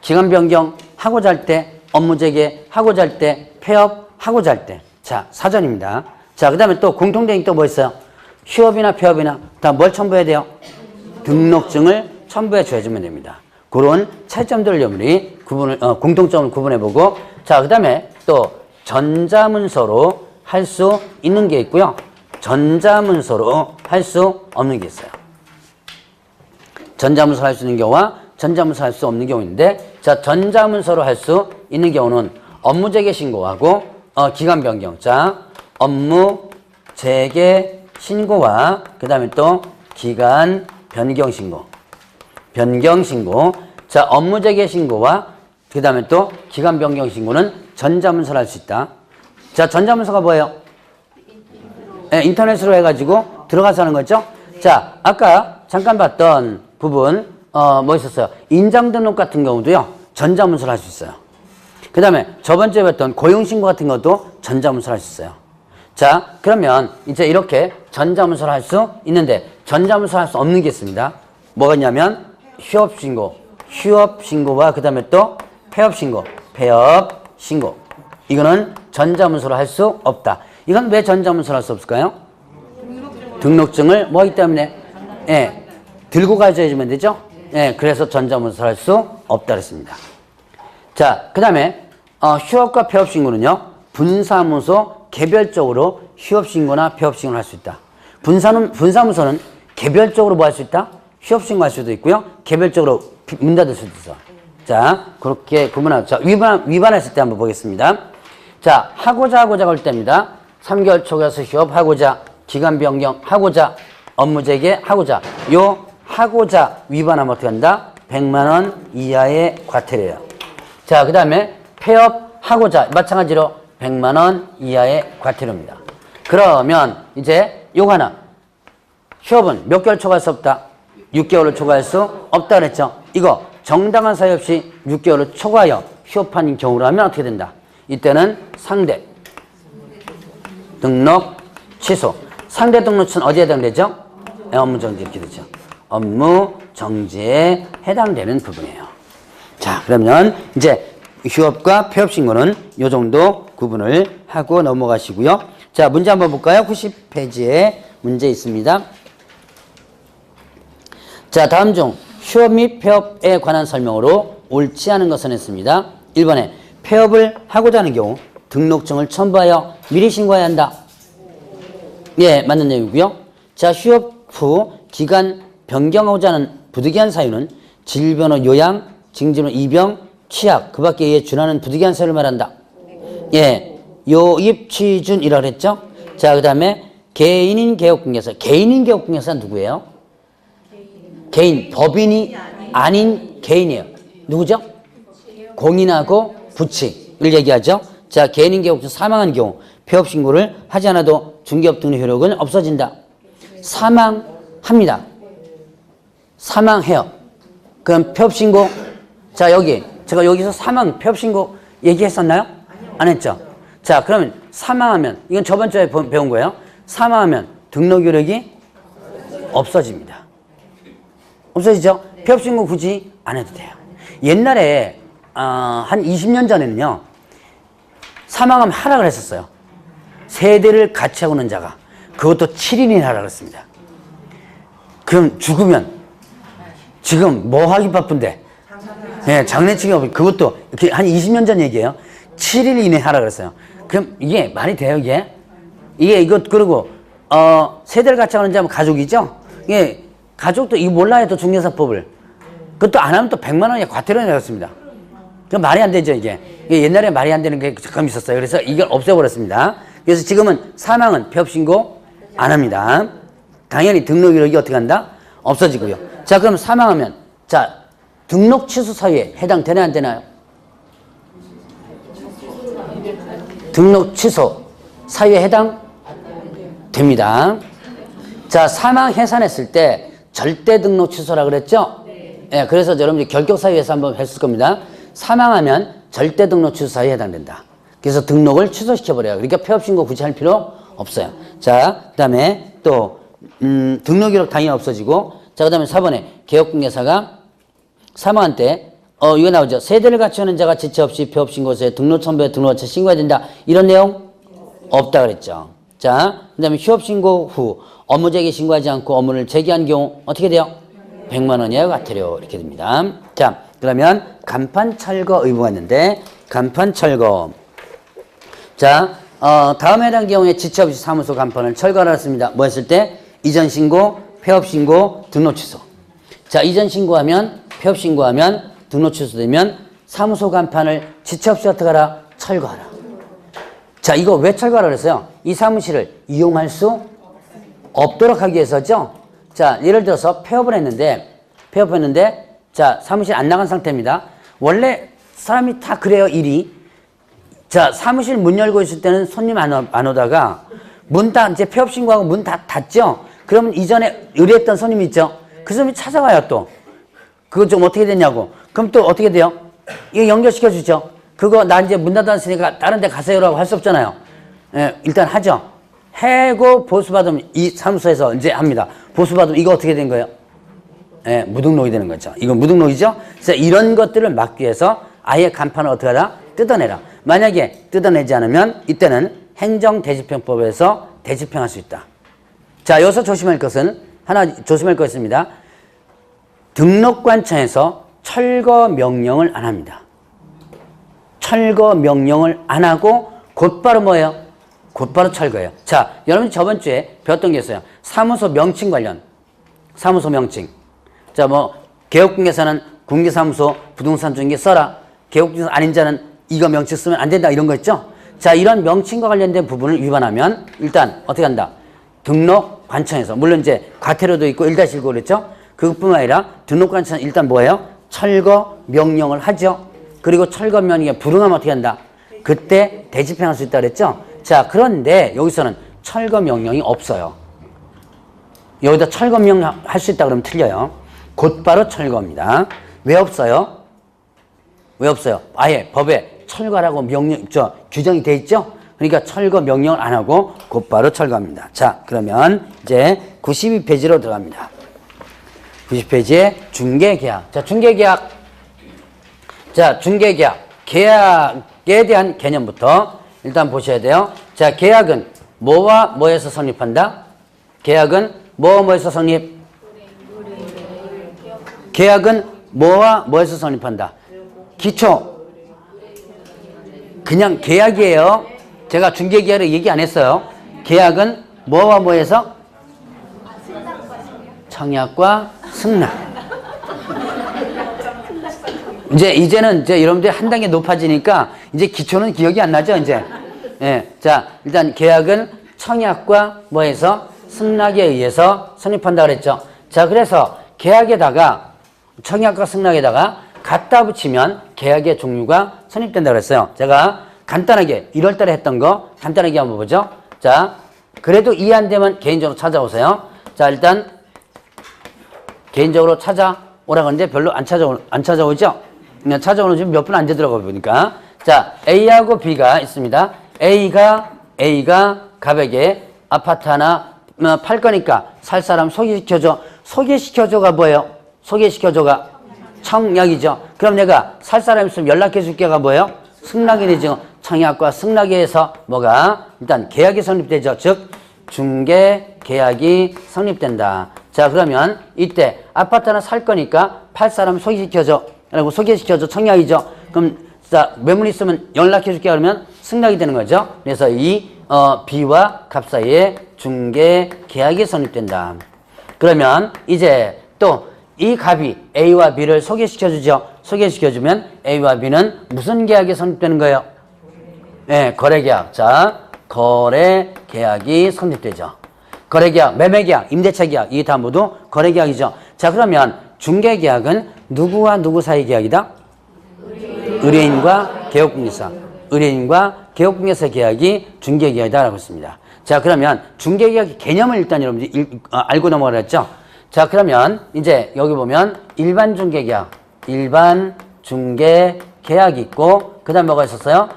기간 변경 하고자 할 때, 업무 재개 하고자 할 때, 폐업하고자 할 때. 자, 사전입니다. 자, 그 다음에 또 공통된 게 또 뭐 있어요? 휴업이나 폐업이나 다 뭘 첨부해야 돼요? 등록증을 첨부해 줘야지면 됩니다. 그런 차이점들을 우리 공통점을 구분해보고, 자, 그 다음에 또 전자문서로 할 수 있는 게 있고요. 전자문서로 할 수 없는 게 있어요. 전자문서로 할 수 있는 경우와 전자문서 할 수 없는 경우인데, 자, 전자문서로 할 수 있는 경우는 업무 재개 신고하고 기간 변경. 자, 업무 재개 신고와 그 다음에 또 기간 변경 신고. 변경 신고. 자, 업무 재개 신고와 그 다음에 또 기간 변경 신고는 전자문서로 할 수 있다. 자, 전자문서가 뭐예요? 네, 인터넷으로 해가지고 들어가서 하는 거죠? 자, 아까 잠깐 봤던 부분, 뭐 있었어요? 인장 등록 같은 경우도요, 전자문서로 할 수 있어요. 그 다음에 저번주에 봤던 고용신고 같은 것도 전자문서로 할 수 있어요. 자, 그러면 이제 이렇게 전자문서로 할 수 있는데, 전자문서로 할 수 없는 게 있습니다. 뭐가 있냐면, 휴업신고와 그 다음에 또 폐업신고. 이거는 전자문서로 할 수 없다. 이건 왜 전자문서로 할 수 없을까요? 등록증을 뭐 하기 때문에? 예, 들고 가져야지면 되죠? 예, 그래서 전자문서로 할 수 없다 그랬습니다. 자, 그 다음에 휴업과 폐업신고는요, 분사무소 개별적으로 휴업신고나 폐업신고를 할 수 있다. 분사무소는 개별적으로 뭐 할 수 있다? 휴업신고 할 수도 있고요, 개별적으로 문 닫을 수도 있어. 자, 그렇게 구분하고, 자, 위반했을 때 한번 보겠습니다. 자, 하고자 할 때입니다. 3개월 초과해서 휴업하고자, 기간 변경하고자, 업무 재개하고자. 요 하고자 위반하면 어떻게 한다? 100만 원 이하의 과태료예요. 자, 그 다음에 폐업하고자 마찬가지로 100만 원 이하의 과태료입니다. 그러면 이제 요거 하나. 휴업은 몇 개월 초과할 수 없다? 6개월을 초과할 수 없다 그랬죠? 이거 정당한 사유 없이 6개월을 초과하여 휴업한 경우라면 어떻게 된다? 이때는 상대 등록 취소. 상대 등록 취소는 어디에 해당되죠? 업무 정지 이렇게 되죠. 업무 정지에 해당되는 부분이에요. 자, 그러면 이제 휴업과 폐업 신고는 이 정도 구분을 하고 넘어가시고요. 자, 문제 한번 볼까요? 90페이지에 문제 있습니다. 자, 다음 중 휴업 및 폐업에 관한 설명으로 옳지 않은 것은 했습니다. 1번에 폐업을 하고자 하는 경우 등록증을 첨부하여 미리 신고해야 한다. 예, 맞는 내용이고요. 자, 휴업 후 기간 변경하고자 하는 부득이한 사유는 질병, 요양, 징집은 입영, 취약, 그 밖에 이에 준하는 부득이한 사유를 말한다. 예, 요입, 취준이라고 그랬죠? 자, 그 다음에 개인인 개업공개서. 개인인 개업공개서는 누구예요? 개인, 법인이 아닌 개인이에요. 누구죠? 공인하고 부칙을 얘기하죠. 자, 개인인 개업공개서 사망한 경우 폐업신고를 하지 않아도 중개업 등록 효력은 없어진다. 사망합니다. 사망해요. 그럼 폐업신고, 자, 제가 여기서 폐업신고 얘기했었나요? 안 했죠? 자, 그러면 사망하면, 이건 저번 주에 배운 거예요. 사망하면 등록 효력이 없어집니다. 없어지죠? 폐업신고 굳이 안 해도 돼요. 옛날에 한 20년 전에는요. 사망하면 하락을 했었어요. 세대를 같이 하고 있는 자가 그것도 7인이 하락을 했습니다. 그럼 죽으면 지금 뭐 하기 바쁜데 예, 장례치기 없이 그것도 한 20년 전 얘기예요. 7일 이내 하락을 했어요. 그럼 이게 말이 돼요, 이게? 이것, 그리고, 세대를 같이 하는 자면 가족이죠? 이게, 가족도 이거 몰라요, 또 중개사법을. 그것도 안 하면 또 100만 원이 과태료 내렸습니다. 그 말이 안 되죠, 이게. 옛날에 말이 안 되는 게 잠깐 있었어요. 그래서 이걸 없애버렸습니다. 그래서 지금은 사망은 폐업신고 안 합니다. 당연히 등록 이력이 어떻게 한다? 없어지고요. 자, 그럼 사망하면, 자, 등록 취소 사유에 해당되나 안 되나요? 등록 취소 사유에 해당 됩니다. 자, 사망 해산했을 때 절대 등록 취소라 그랬죠? 네. 그래서 여러분들이 결격 사유에서 한번 했을 겁니다. 사망하면 절대 등록 취소 사유에 해당된다. 그래서 등록을 취소시켜버려요. 그러니까 폐업신고 굳이 할 필요 없어요. 자, 그 다음에 또 등록 이력 당연히 없어지고, 자, 그 다음에 4번에 개업공개사가 사망한 때 이거 나오죠. 세대를 같이 하는 자가 지체 없이 폐업신고서에 등록청부에 등록처 신고해야 된다. 이런 내용 없다 그랬죠. 자, 그 다음에 휴업신고 후 업무 재개 신고하지 않고 업무를 재개한 경우 어떻게 돼요? 100만 원 이하 과태료 이렇게 됩니다. 자, 그러면 간판 철거 의무가 있는데 간판 철거. 자, 다음에 해당 경우에 지체 없이 사무소 간판을 철거하라 했습니다. 뭐 했을 때? 이전 신고, 폐업 신고, 등록 취소. 자, 이전 신고하면 폐업 신고하면 등록 취소되면 사무소 간판을 지체 없이 어떻게 하라? 철거하라. 자, 이거 왜 철거하라 그랬어요? 이 사무실을 이용할 수 없도록 하기 위해서죠. 자, 예를 들어서 폐업을 했는데 자, 사무실 안 나간 상태입니다. 원래 사람이 다 그래요, 일이. 자, 사무실 문 열고 있을 때는 손님 안 오다가 문 다 이제 폐업 신고하고 문 다 닫죠. 그러면 이전에 의뢰했던 손님 있죠. 그 사람이 찾아와요, 또. 그거 좀 어떻게 됐냐고. 그럼 또 어떻게 돼요? 이거 연결시켜 주죠. 그거 나 이제 문 닫았으니까 다른 데 가세요라고 할 수 없잖아요. 예, 일단 하죠. 해고 보수받으면 이 사무소에서 이제 합니다. 보수받으면 이거 어떻게 된 거예요? 예, 무등록이 되는 거죠. 이건 무등록이죠. 그래서 이런 것들을 막기 위해서 아예 간판을 어떻게 하라? 뜯어내라. 만약에 뜯어내지 않으면 이때는 행정대집행법에서 대집행할 수 있다. 자, 여기서 조심할 것은 하나 조심할 거 있습니다. 등록관청에서 철거 명령을 안 합니다. 철거 명령을 안 하고 곧바로 뭐예요? 곧바로 철거해요. 자, 여러분 저번 주에 배웠던 게 있어요. 사무소 명칭 관련. 사무소 명칭. 자, 뭐 개업공개사는 공개사무소 부동산 중개 써라. 개업공개사 아닌 자는 이거 명칭 쓰면 안 된다. 이런 거 있죠? 자, 이런 명칭과 관련된 부분을 위반하면 일단 어떻게 한다? 등록관청에서 물론 이제 과태료도 있고 1-1고 그랬죠? 그것뿐만 아니라 등록관청은 일단 뭐예요? 철거 명령을 하죠. 그리고 철거 명령에 불응하면 어떻게 한다? 그때 대집행할 수 있다 그랬죠? 자, 그런데 여기서는 철거 명령이 없어요. 여기다 철거 명령 할 수 있다 그러면 틀려요. 곧바로 철거입니다. 왜 없어요? 왜 없어요? 아예 법에 철거라고 규정이 돼 있죠? 그러니까 철거 명령을 안 하고 곧바로 철거합니다. 자, 그러면 이제 92페이지로 들어갑니다. 90페이지에 중개계약. 자, 중개계약. 자, 중개계약. 계약에 대한 개념부터 일단 보셔야 돼요. 자, 계약은 뭐와 뭐에서 성립한다? 계약은 뭐에서 성립? 계약은 뭐와 뭐에서 성립한다? 기초. 그냥 계약이에요. 제가 중개계약을 얘기 안 했어요. 계약은 뭐와 뭐에서? 청약과 승낙. 이제는 여러분들이 한 단계 높아지니까 이제 기초는 기억이 안 나죠, 이제. 예. 자, 일단 계약은 청약과 뭐에서? 승낙에 의해서 성립한다 그랬죠. 자, 그래서 계약에다가 청약과 승낙에다가 갖다 붙이면 계약의 종류가 성립된다 그랬어요. 제가 간단하게 1월 달에 했던 거 간단하게 한번 보죠. 자, 그래도 이해 안 되면 개인적으로 찾아오세요. 자, 일단 개인적으로 찾아오라고 하는데 별로 안 찾아오죠? 그냥 찾아오는 지금 몇 분 안 되더라고 보니까. 자, A하고 B가 있습니다. A가 가백에 아파트 하나 팔 거니까 살 사람 소개시켜줘. 소개시켜줘가 뭐예요? 소개시켜줘가 청약이죠. 그럼 내가 살 사람 있으면 연락해 줄게가 뭐예요? 승낙이네. 지금 청약과 승낙에서 뭐가 일단 계약이 성립되죠. 즉 중개 계약이 성립된다. 자, 그러면 이때 아파트 하나 살 거니까 팔 사람 소개시켜줘. 라고 소개시켜줘. 청약이죠. 그럼 자, 매물 있으면 연락해 줄게 그러면 승낙이 되는 거죠. 그래서 이 B와 갑 사이에 중개 계약이 성립된다. 그러면 이제 또 이 갑이 A와 B를 소개시켜 주죠. 소개시켜 주면 A와 B는 무슨 계약이 성립되는 거예요? 네, 거래계약. 자, 거래계약이 성립되죠. 거래계약, 매매계약, 임대차계약 이게 다 모두 거래계약이죠. 자, 그러면 중개계약은 누구와 누구 사이 계약이다? 의뢰인과 개업공개사. 의뢰인과 개업공개사 계약이 중개계약이다라고 했습니다. 자, 그러면 중개계약 개념을 일단 여러분들이 알고 넘어가라 했죠. 자, 그러면 이제 여기 보면 일반 중개계약, 일반 중개계약이 있고 그 다음 뭐가 있었어요?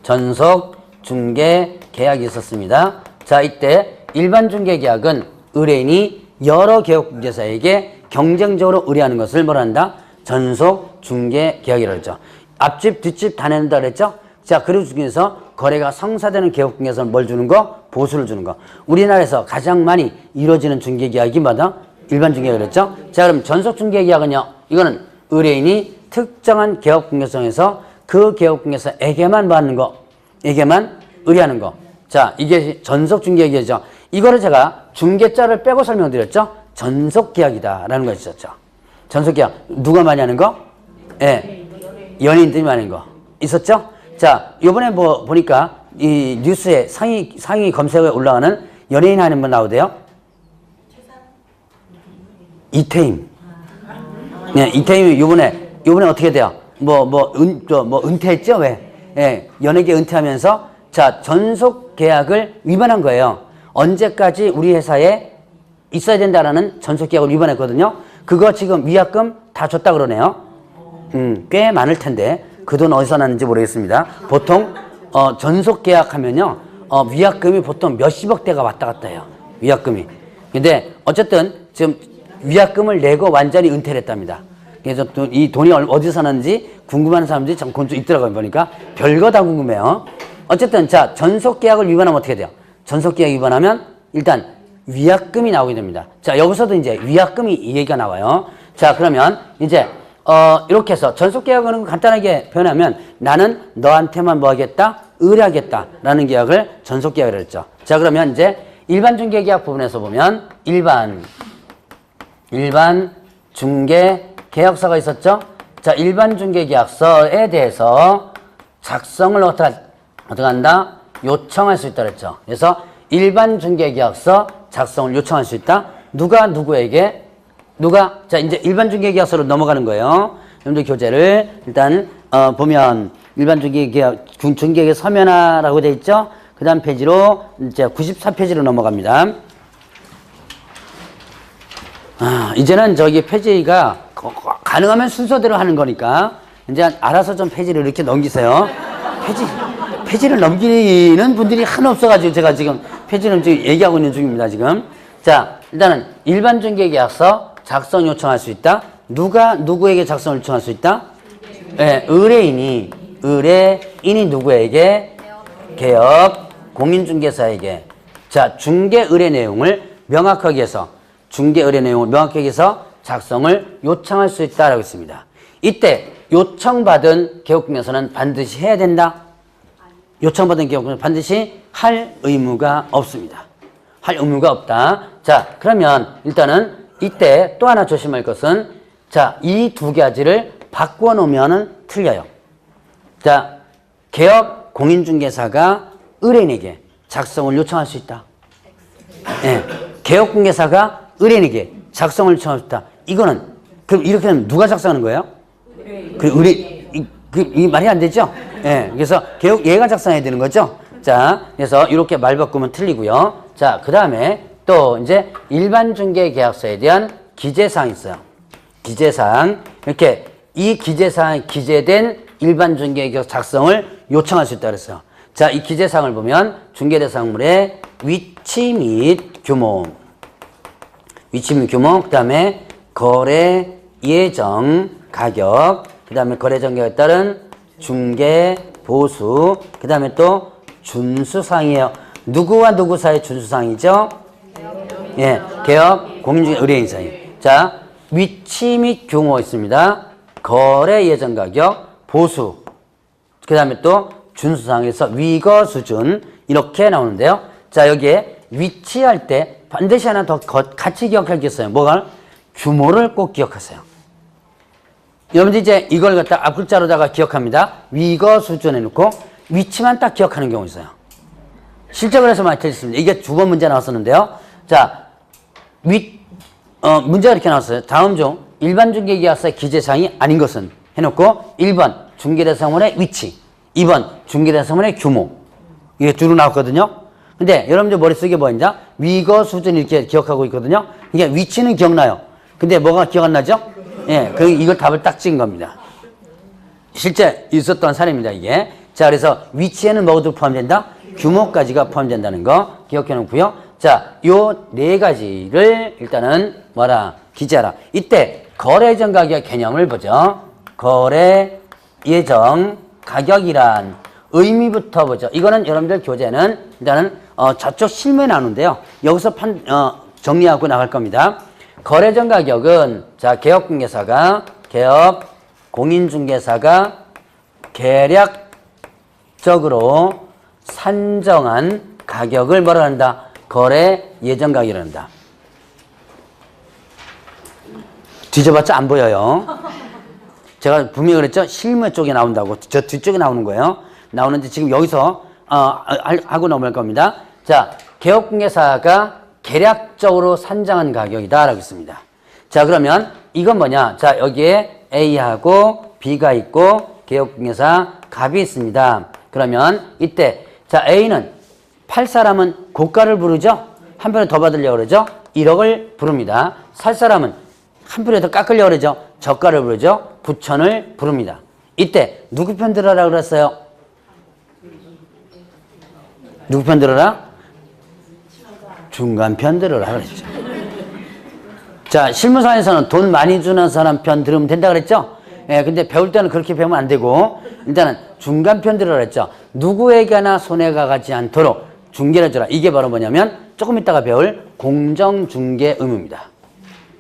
전속 중개계약이 있었습니다. 자, 이때 일반 중개계약은 의뢰인이 여러 개업공개사에게 경쟁적으로 의뢰하는 것을 뭐라 한다? 전속 중개계약이라고 했죠. 앞집 뒷집 다 낸다 그랬죠. 자, 그리고 중에서 거래가 성사되는 개업공개사는 뭘 주는 거? 보수를 주는 거. 우리나라에서 가장 많이 이루어지는 중개계약이 뭐다? 일반 중개계약 그랬죠. 자, 그럼 전속 중개계약은요, 이거는 의뢰인이 특정한 개업공개사에서 그 개업공개사에게만 받는 거, 에게만 의뢰하는 거. 자, 이게 전속 중개계약이죠. 이거를 제가 중개자를 빼고 설명드렸죠. 전속계약이다라는 거 있었죠. 전속계약 누가 많이 하는 거? 예, 연예인들이 많이 하는 거 있었죠. 자, 요번에 뭐 보니까 이 뉴스에 상위 검색어에 올라가는 연예인 하는 분 나오대요. 이태임. 네, 이태임이 요번에 어떻게 돼요? 은퇴했죠? 왜? 예, 연예계 은퇴하면서 자, 전속 계약을 위반한 거예요. 언제까지 우리 회사에 있어야 된다라는 전속 계약을 위반했거든요. 그거 지금 위약금 다 줬다 그러네요. 꽤 많을 텐데 그 돈 어디서 났는지 모르겠습니다. 보통 전속 계약하면요, 위약금이 보통 몇십억 대가 왔다 갔다 해요. 위약금이. 근데 어쨌든 지금 위약금을 내고 완전히 은퇴를 했답니다. 그래서 이 돈이 어디서 났는지 궁금한 사람들이 참 있더라고요. 보니까 별거 다 궁금해요. 어쨌든 자, 전속 계약을 위반하면 어떻게 돼요? 전속 계약 위반하면 일단 위약금이 나오게 됩니다. 자, 여기서도 이제 위약금이 이 얘기가 나와요. 자, 그러면 이제 이렇게 해서 전속 계약은 간단하게 표현하면 나는 너한테만 뭐 하겠다? 의뢰하겠다라는 계약을 전속 계약이라고 했죠. 자, 그러면 이제 일반 중개 계약 부분에서 보면 일반 중개 계약서가 있었죠. 자, 일반 중개 계약서에 대해서 작성을 어떻게 한다? 요청할 수 있다 그랬죠. 그래서 일반 중개 계약서 작성을 요청할 수 있다. 누가 누구에게? 자, 이제 일반 중개 계약서로 넘어가는 거예요. 여러분들 교재를 일단 보면 일반 중개 계약 중개계 서면화라고 되어 있죠. 그 다음 페이지로 이제 94페이지로 넘어갑니다. 이제는 저기 페이지가 가능하면 순서대로 하는 거니까 이제 알아서 좀 페이지를 이렇게 넘기세요. 페이지를 넘기는 분들이 하나 없어가지고 제가 지금 페이지를 지금 얘기하고 있는 중입니다, 지금. 자, 일단은 일반 중개 계약서 작성 요청할 수 있다. 누가 누구에게 작성을 요청할 수 있다? 네, 의뢰인이 누구에게? 개업 공인중개사에게. 자, 중개 의뢰 내용을 명확하게 해서 작성을 요청할 수 있다라고 했습니다. 이때 요청받은 개업공개사는 반드시 해야 된다. 요청받은 개업공개사는 반드시 할 의무가 없습니다. 할 의무가 없다. 자, 그러면 일단은 이때 또 하나 조심할 것은 자, 이 두 가지를 바꿔 놓으면은 틀려요. 자, 개업 공인중개사가 의뢰인에게 작성을 요청할 수 있다. 예, 개업공개사가 의뢰인에게 작성을 요청할 수 있다. 이거는 그럼 이렇게 하면 누가 작성하는 거예요? 이 말이 안 되죠? 예, 그래서 얘가 작성해야 되는 거죠. 자, 그래서 이렇게 말 바꾸면 틀리고요. 자, 그 다음에 또 이제 일반 중개 계약서에 대한 기재사항이 있어요. 기재사항. 이렇게 이 기재사항에 기재된 일반 중개 계약 작성을 요청할 수 있다 그랬어요. 자, 이 기재사항을 보면 중개대상물의 위치 및 규모, 그 다음에 거래 예정 가격, 그 다음에 거래 예정 가격에 따른 중개 보수, 그 다음에 또 준수사항이에요. 누구와 누구 사이 준수사항이죠? 예, 개업, 공인중개, 의뢰인 사이. 자, 위치 및 규모 있습니다. 거래 예정 가격, 보수, 그 다음에 또 준수사항에서 위거 수준 이렇게 나오는데요. 자, 여기에 위치할 때 반드시 하나 더 같이 기억할 게 있어요. 뭐가? 규모를 꼭 기억하세요. 여러분들 이제 이걸 갖다 앞글자로다가 기억합니다. 위거 수준 해놓고 위치만 딱 기억하는 경우 있어요. 실제 그래서 많이 틀렸습니다. 이게 두 번 문제 나왔었는데요. 자, 문제가 이렇게 나왔어요. 다음 중 일반 중개계약서의 기재사항이 아닌 것은 해놓고 1번 중개대상물의 위치, 2번 중개대상물의 규모. 이게 두루 나왔거든요. 근데 여러분들 머릿속에 뭐 있냐? 위거 수준 이렇게 기억하고 있거든요. 이게 위치는 기억나요. 근데 뭐가 기억 안 나죠? 예, 이걸 답을 딱 찍은 겁니다. 실제 있었던 사례입니다, 이게. 자, 그래서 위치에는 뭐도 포함된다? 규모까지가 포함된다는 거 기억해 놓고요. 자, 요 네 가지를 일단은 뭐라? 기재하라. 이때 거래 예정 가격 개념을 보죠. 거래 예정 가격이란 의미부터 보죠. 이거는 여러분들 교재는 일단은 저쪽 실무에 나오는데요. 여기서 정리하고 나갈 겁니다. 거래 예정 가격은 자, 개업공개사가 공인중개사가 계략적으로 산정한 가격을 뭐라 한다? 거래 예정 가격이라 한다. 뒤져봤자 안 보여요. 제가 분명히 그랬죠? 실무 쪽에 나온다고. 저 뒤쪽에 나오는 거예요. 나오는데 지금 여기서 하고 넘어갈 겁니다. 자, 개업공개사가 계략적으로 산정한 가격이다 라고 했습니다. 자, 그러면 이건 뭐냐? 자, 여기에 A하고 B가 있고 개업공개사 갑이 있습니다. 그러면 이때 자, A는 팔 사람은 고가를 부르죠? 한 편에 더 받으려고 그러죠? 1억을 부릅니다. 살 사람은 한 편에 더 깎으려고 그러죠? 저가를 부르죠? 9천을 부릅니다. 이때 누구 편 들어라 그랬어요? 누구 편 들어라? 중간 편 들어라 그랬죠. 자, 실무상에서는 돈 많이 주는 사람 편 들으면 된다 그랬죠? 예, 근데 배울 때는 그렇게 배우면 안 되고 일단은 중간 편 들어라 그랬죠. 누구에게나 손해가 가지 않도록 중개를 해줘라. 이게 바로 뭐냐면 조금 이따가 배울 공정중개 의무입니다.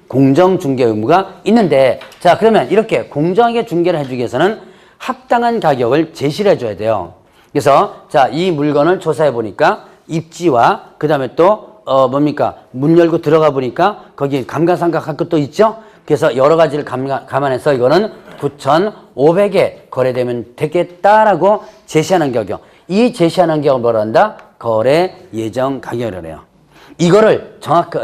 공정중개 의무가 있는데 자, 그러면 이렇게 공정하게 중개를 해주기 위해서는 합당한 가격을 제시를 해줘야 돼요. 그래서 자, 이 물건을 조사해 보니까 입지와 그 다음에 또 뭡니까? 문 열고 들어가 보니까 거기 감가상각할 것도 있죠? 그래서 여러 가지를 감안해서 이거는 9,500에 거래되면 되겠다라고 제시하는 가격. 이 제시하는 가격을 뭐라 한다? 거래 예정 가격이라고 해요. 이거를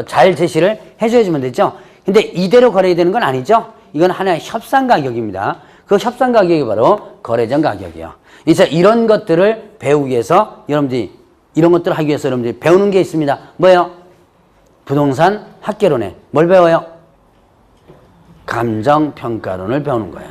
잘 제시를 해줘야지면 되죠? 근데 이대로 거래되는 건 아니죠? 이건 하나의 협상 가격입니다. 그 협상 가격이 바로 거래 예정 가격이에요. 그래서 이런 것들을 배우기 위해서 여러분들이 이런 것들을 하기 위해서 여러분들이 배우는 게 있습니다. 뭐예요? 부동산 학개론에 뭘 배워요? 감정평가론을 배우는 거예요.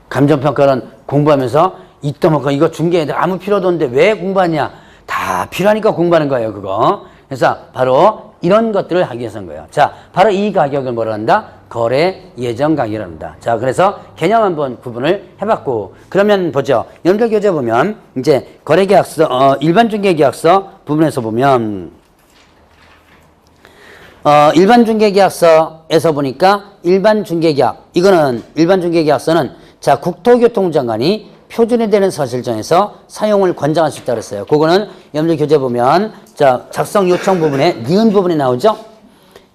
감정평가론 공부하면서 이따먹고 이거 중개에 아무 필요도 없는데 왜 공부하냐? 다 필요하니까 공부하는 거예요, 그거. 그래서 바로 이런 것들을 하기 위해서인 거예요. 자, 바로 이 가격을 뭐라 한다? 거래 예정 가격이라고 한다. 자, 그래서 개념 한번 구분을 해봤고, 그러면 보죠. 연결 교재 보면, 이제 거래계약서, 일반 중개계약서 부분에서 보면, 일반 중개계약서에서 보니까 일반 중개계약, 이거는 일반 중개계약서는 자, 국토교통부 장관이 표준이 되는 사실정에서 사용을 권장할 수 있다고 했어요. 그거는 여러분들 교재 보면 자, 작성 요청 부분에 니은 부분에 나오죠?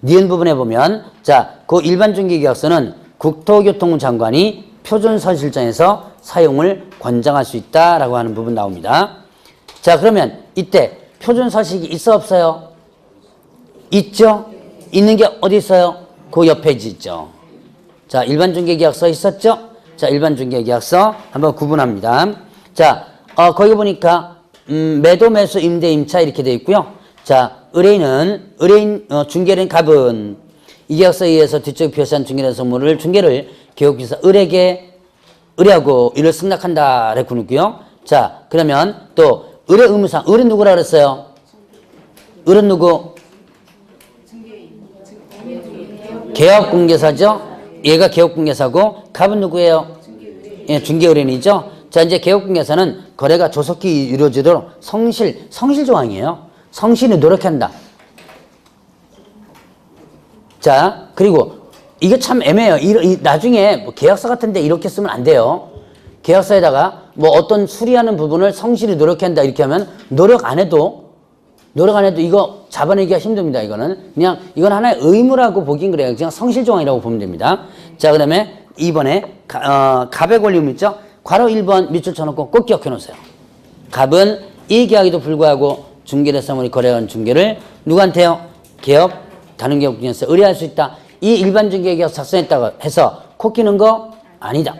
니은 부분에 보면 자, 그 일반 중개계약서는 국토교통부 장관이 표준 사실정에서 사용을 권장할 수 있다라고 하는 부분 나옵니다. 자, 그러면 이때 표준 서식이 있어 없어요? 있죠? 있는 게 어디 있어요? 그 옆에 있죠. 자, 일반 중개계약서 있었죠? 자, 일반 중개계약서 한번 구분합니다. 자, 거기 보니까 매도, 매수, 임대, 임차 이렇게 되어 있고요. 자, 중개는 갑은 이 계약서에 의해서 뒤쪽에 표시한 중개된 선물을 중개를 개업기사 의뢰하고 이를 승낙한다 라고 있고요. 자, 그러면 또 의뢰 의무상 의뢰 누구라 그랬어요? 의뢰 누구? 개업공개사죠. 얘가 개업공개사고 갑은 누구예요? 예, 중개의뢰인이죠. 자, 이제 개업공개사는 거래가 조속히 이루어지도록 성실 조항이에요. 성실히 노력한다. 자, 그리고 이게 참 애매해요. 나중에 뭐 계약서 같은데 이렇게 쓰면 안 돼요. 계약서에다가 뭐 어떤 수리하는 부분을 성실히 노력한다 이렇게 하면 노력 안 해도 이거 잡아내기가 힘듭니다. 이거는 그냥 이건 하나의 의무라고 보긴 그래요. 그냥 성실 조항이라고 보면 됩니다. 자, 그다음에 2번에 갑의 권리 의무 있죠. 괄호 1번 밑줄 쳐놓고 꼭 기억해 놓으세요. 갑은 이 계약에도 불구하고 중개대상물이 거래한 중개를 누구한테요? 개업 다른개업공개사에 의뢰할 수 있다. 이 일반 중개계약 작성했다고 해서 코 끼는 거 아니다.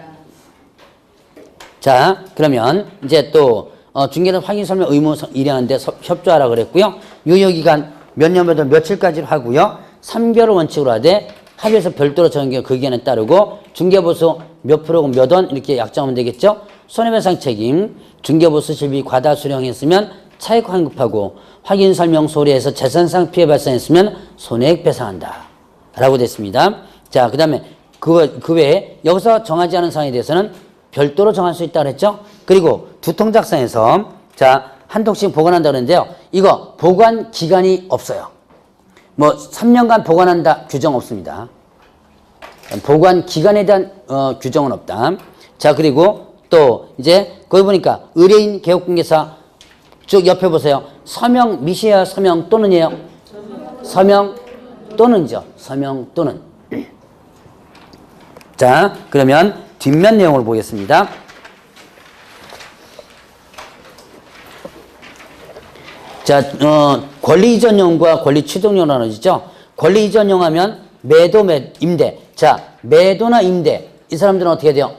자, 그러면 이제 또 중개는 확인 설명 의무 일행하는데 협조하라 그랬고요. 유효기간 몇 년부터 며칠까지로 하고요. 3개월 원칙으로 하되 합의해서 별도로 정한 경우 그 기간에 따르고 중개보수 몇 프로고 몇 원 이렇게 약정하면 되겠죠. 손해배상 책임 중개보수 실비 과다 수령했으면 차익 환급하고 확인 설명 소리에서 재산상 피해 발생했으면 손해액 배상한다 라고 됐습니다. 자, 그 다음에 그 외에 여기서 정하지 않은 사항에 대해서는 별도로 정할 수 있다고 했죠. 그리고 두통 작성에서 자, 한 통씩 보관한다 그러는데요. 이거 보관 기간이 없어요. 뭐 3년간 보관한다 규정 없습니다. 보관 기간에 대한 규정은 없다. 자, 그리고 또 이제 거기 보니까 의뢰인 개업공개사 쭉 옆에 보세요. 서명 미시야 서명 또는이에요. 서명 또는이죠. 서명 또는. 자, 그러면 뒷면 내용을 보겠습니다. 자, 권리 이전용과 권리 취득용 나눠지죠. 권리 이전용 하면 매도, 임대. 자, 매도나 임대. 이 사람들은 어떻게 돼요?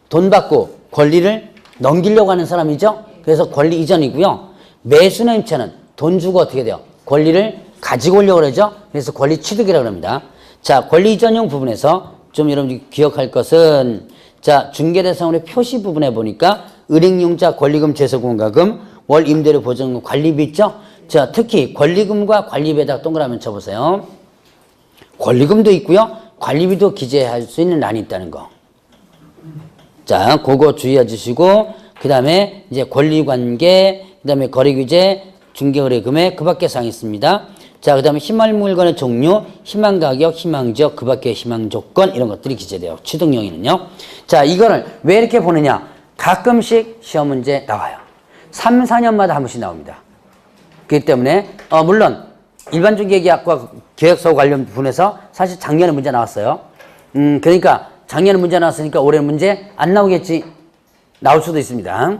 돈 받고 권리를 넘기려고 하는 사람이죠. 그래서 권리 이전이고요. 매수나 임차는 돈 주고 어떻게 돼요? 권리를 가지고 오려고 그러죠. 그래서 권리 취득이라고 합니다. 자, 권리 이전용 부분에서 좀 여러분들이 기억할 것은 자, 중개대상물의 표시 부분에 보니까 은행융자, 권리금, 제소공과금, 월 임대료 보증금, 관리비 있죠? 자, 특히 권리금과 관리비에다가 동그라미 쳐보세요. 권리금도 있고요. 관리비도 기재할 수 있는 란이 있다는 거. 자, 그거 주의해 주시고 그 다음에 이제 권리관계, 그 다음에 거래규제, 중개거래금액 그 밖에 사항이 있습니다. 자, 그 다음에 희망 물건의 종류, 희망 가격, 희망 지역, 그 밖에 희망 조건 이런 것들이 기재돼요. 취득용에는요. 자, 이거를 왜 이렇게 보느냐? 가끔씩 시험 문제 나와요. 3, 4년마다 한 번씩 나옵니다. 그렇기 때문에 물론 일반 중개계약과 계약서 관련 부분에서 사실 작년에 문제 나왔어요. 그러니까 작년에 문제 나왔으니까 올해 문제 안 나오겠지. 나올 수도 있습니다.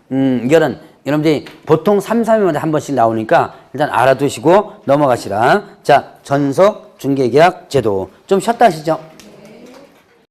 이거는 여러분들이 보통 3, 4년마다 한 번씩 나오니까 일단 알아두시고 넘어가시라. 자, 전속 중개계약 제도. 좀 쉬었다 하시죠.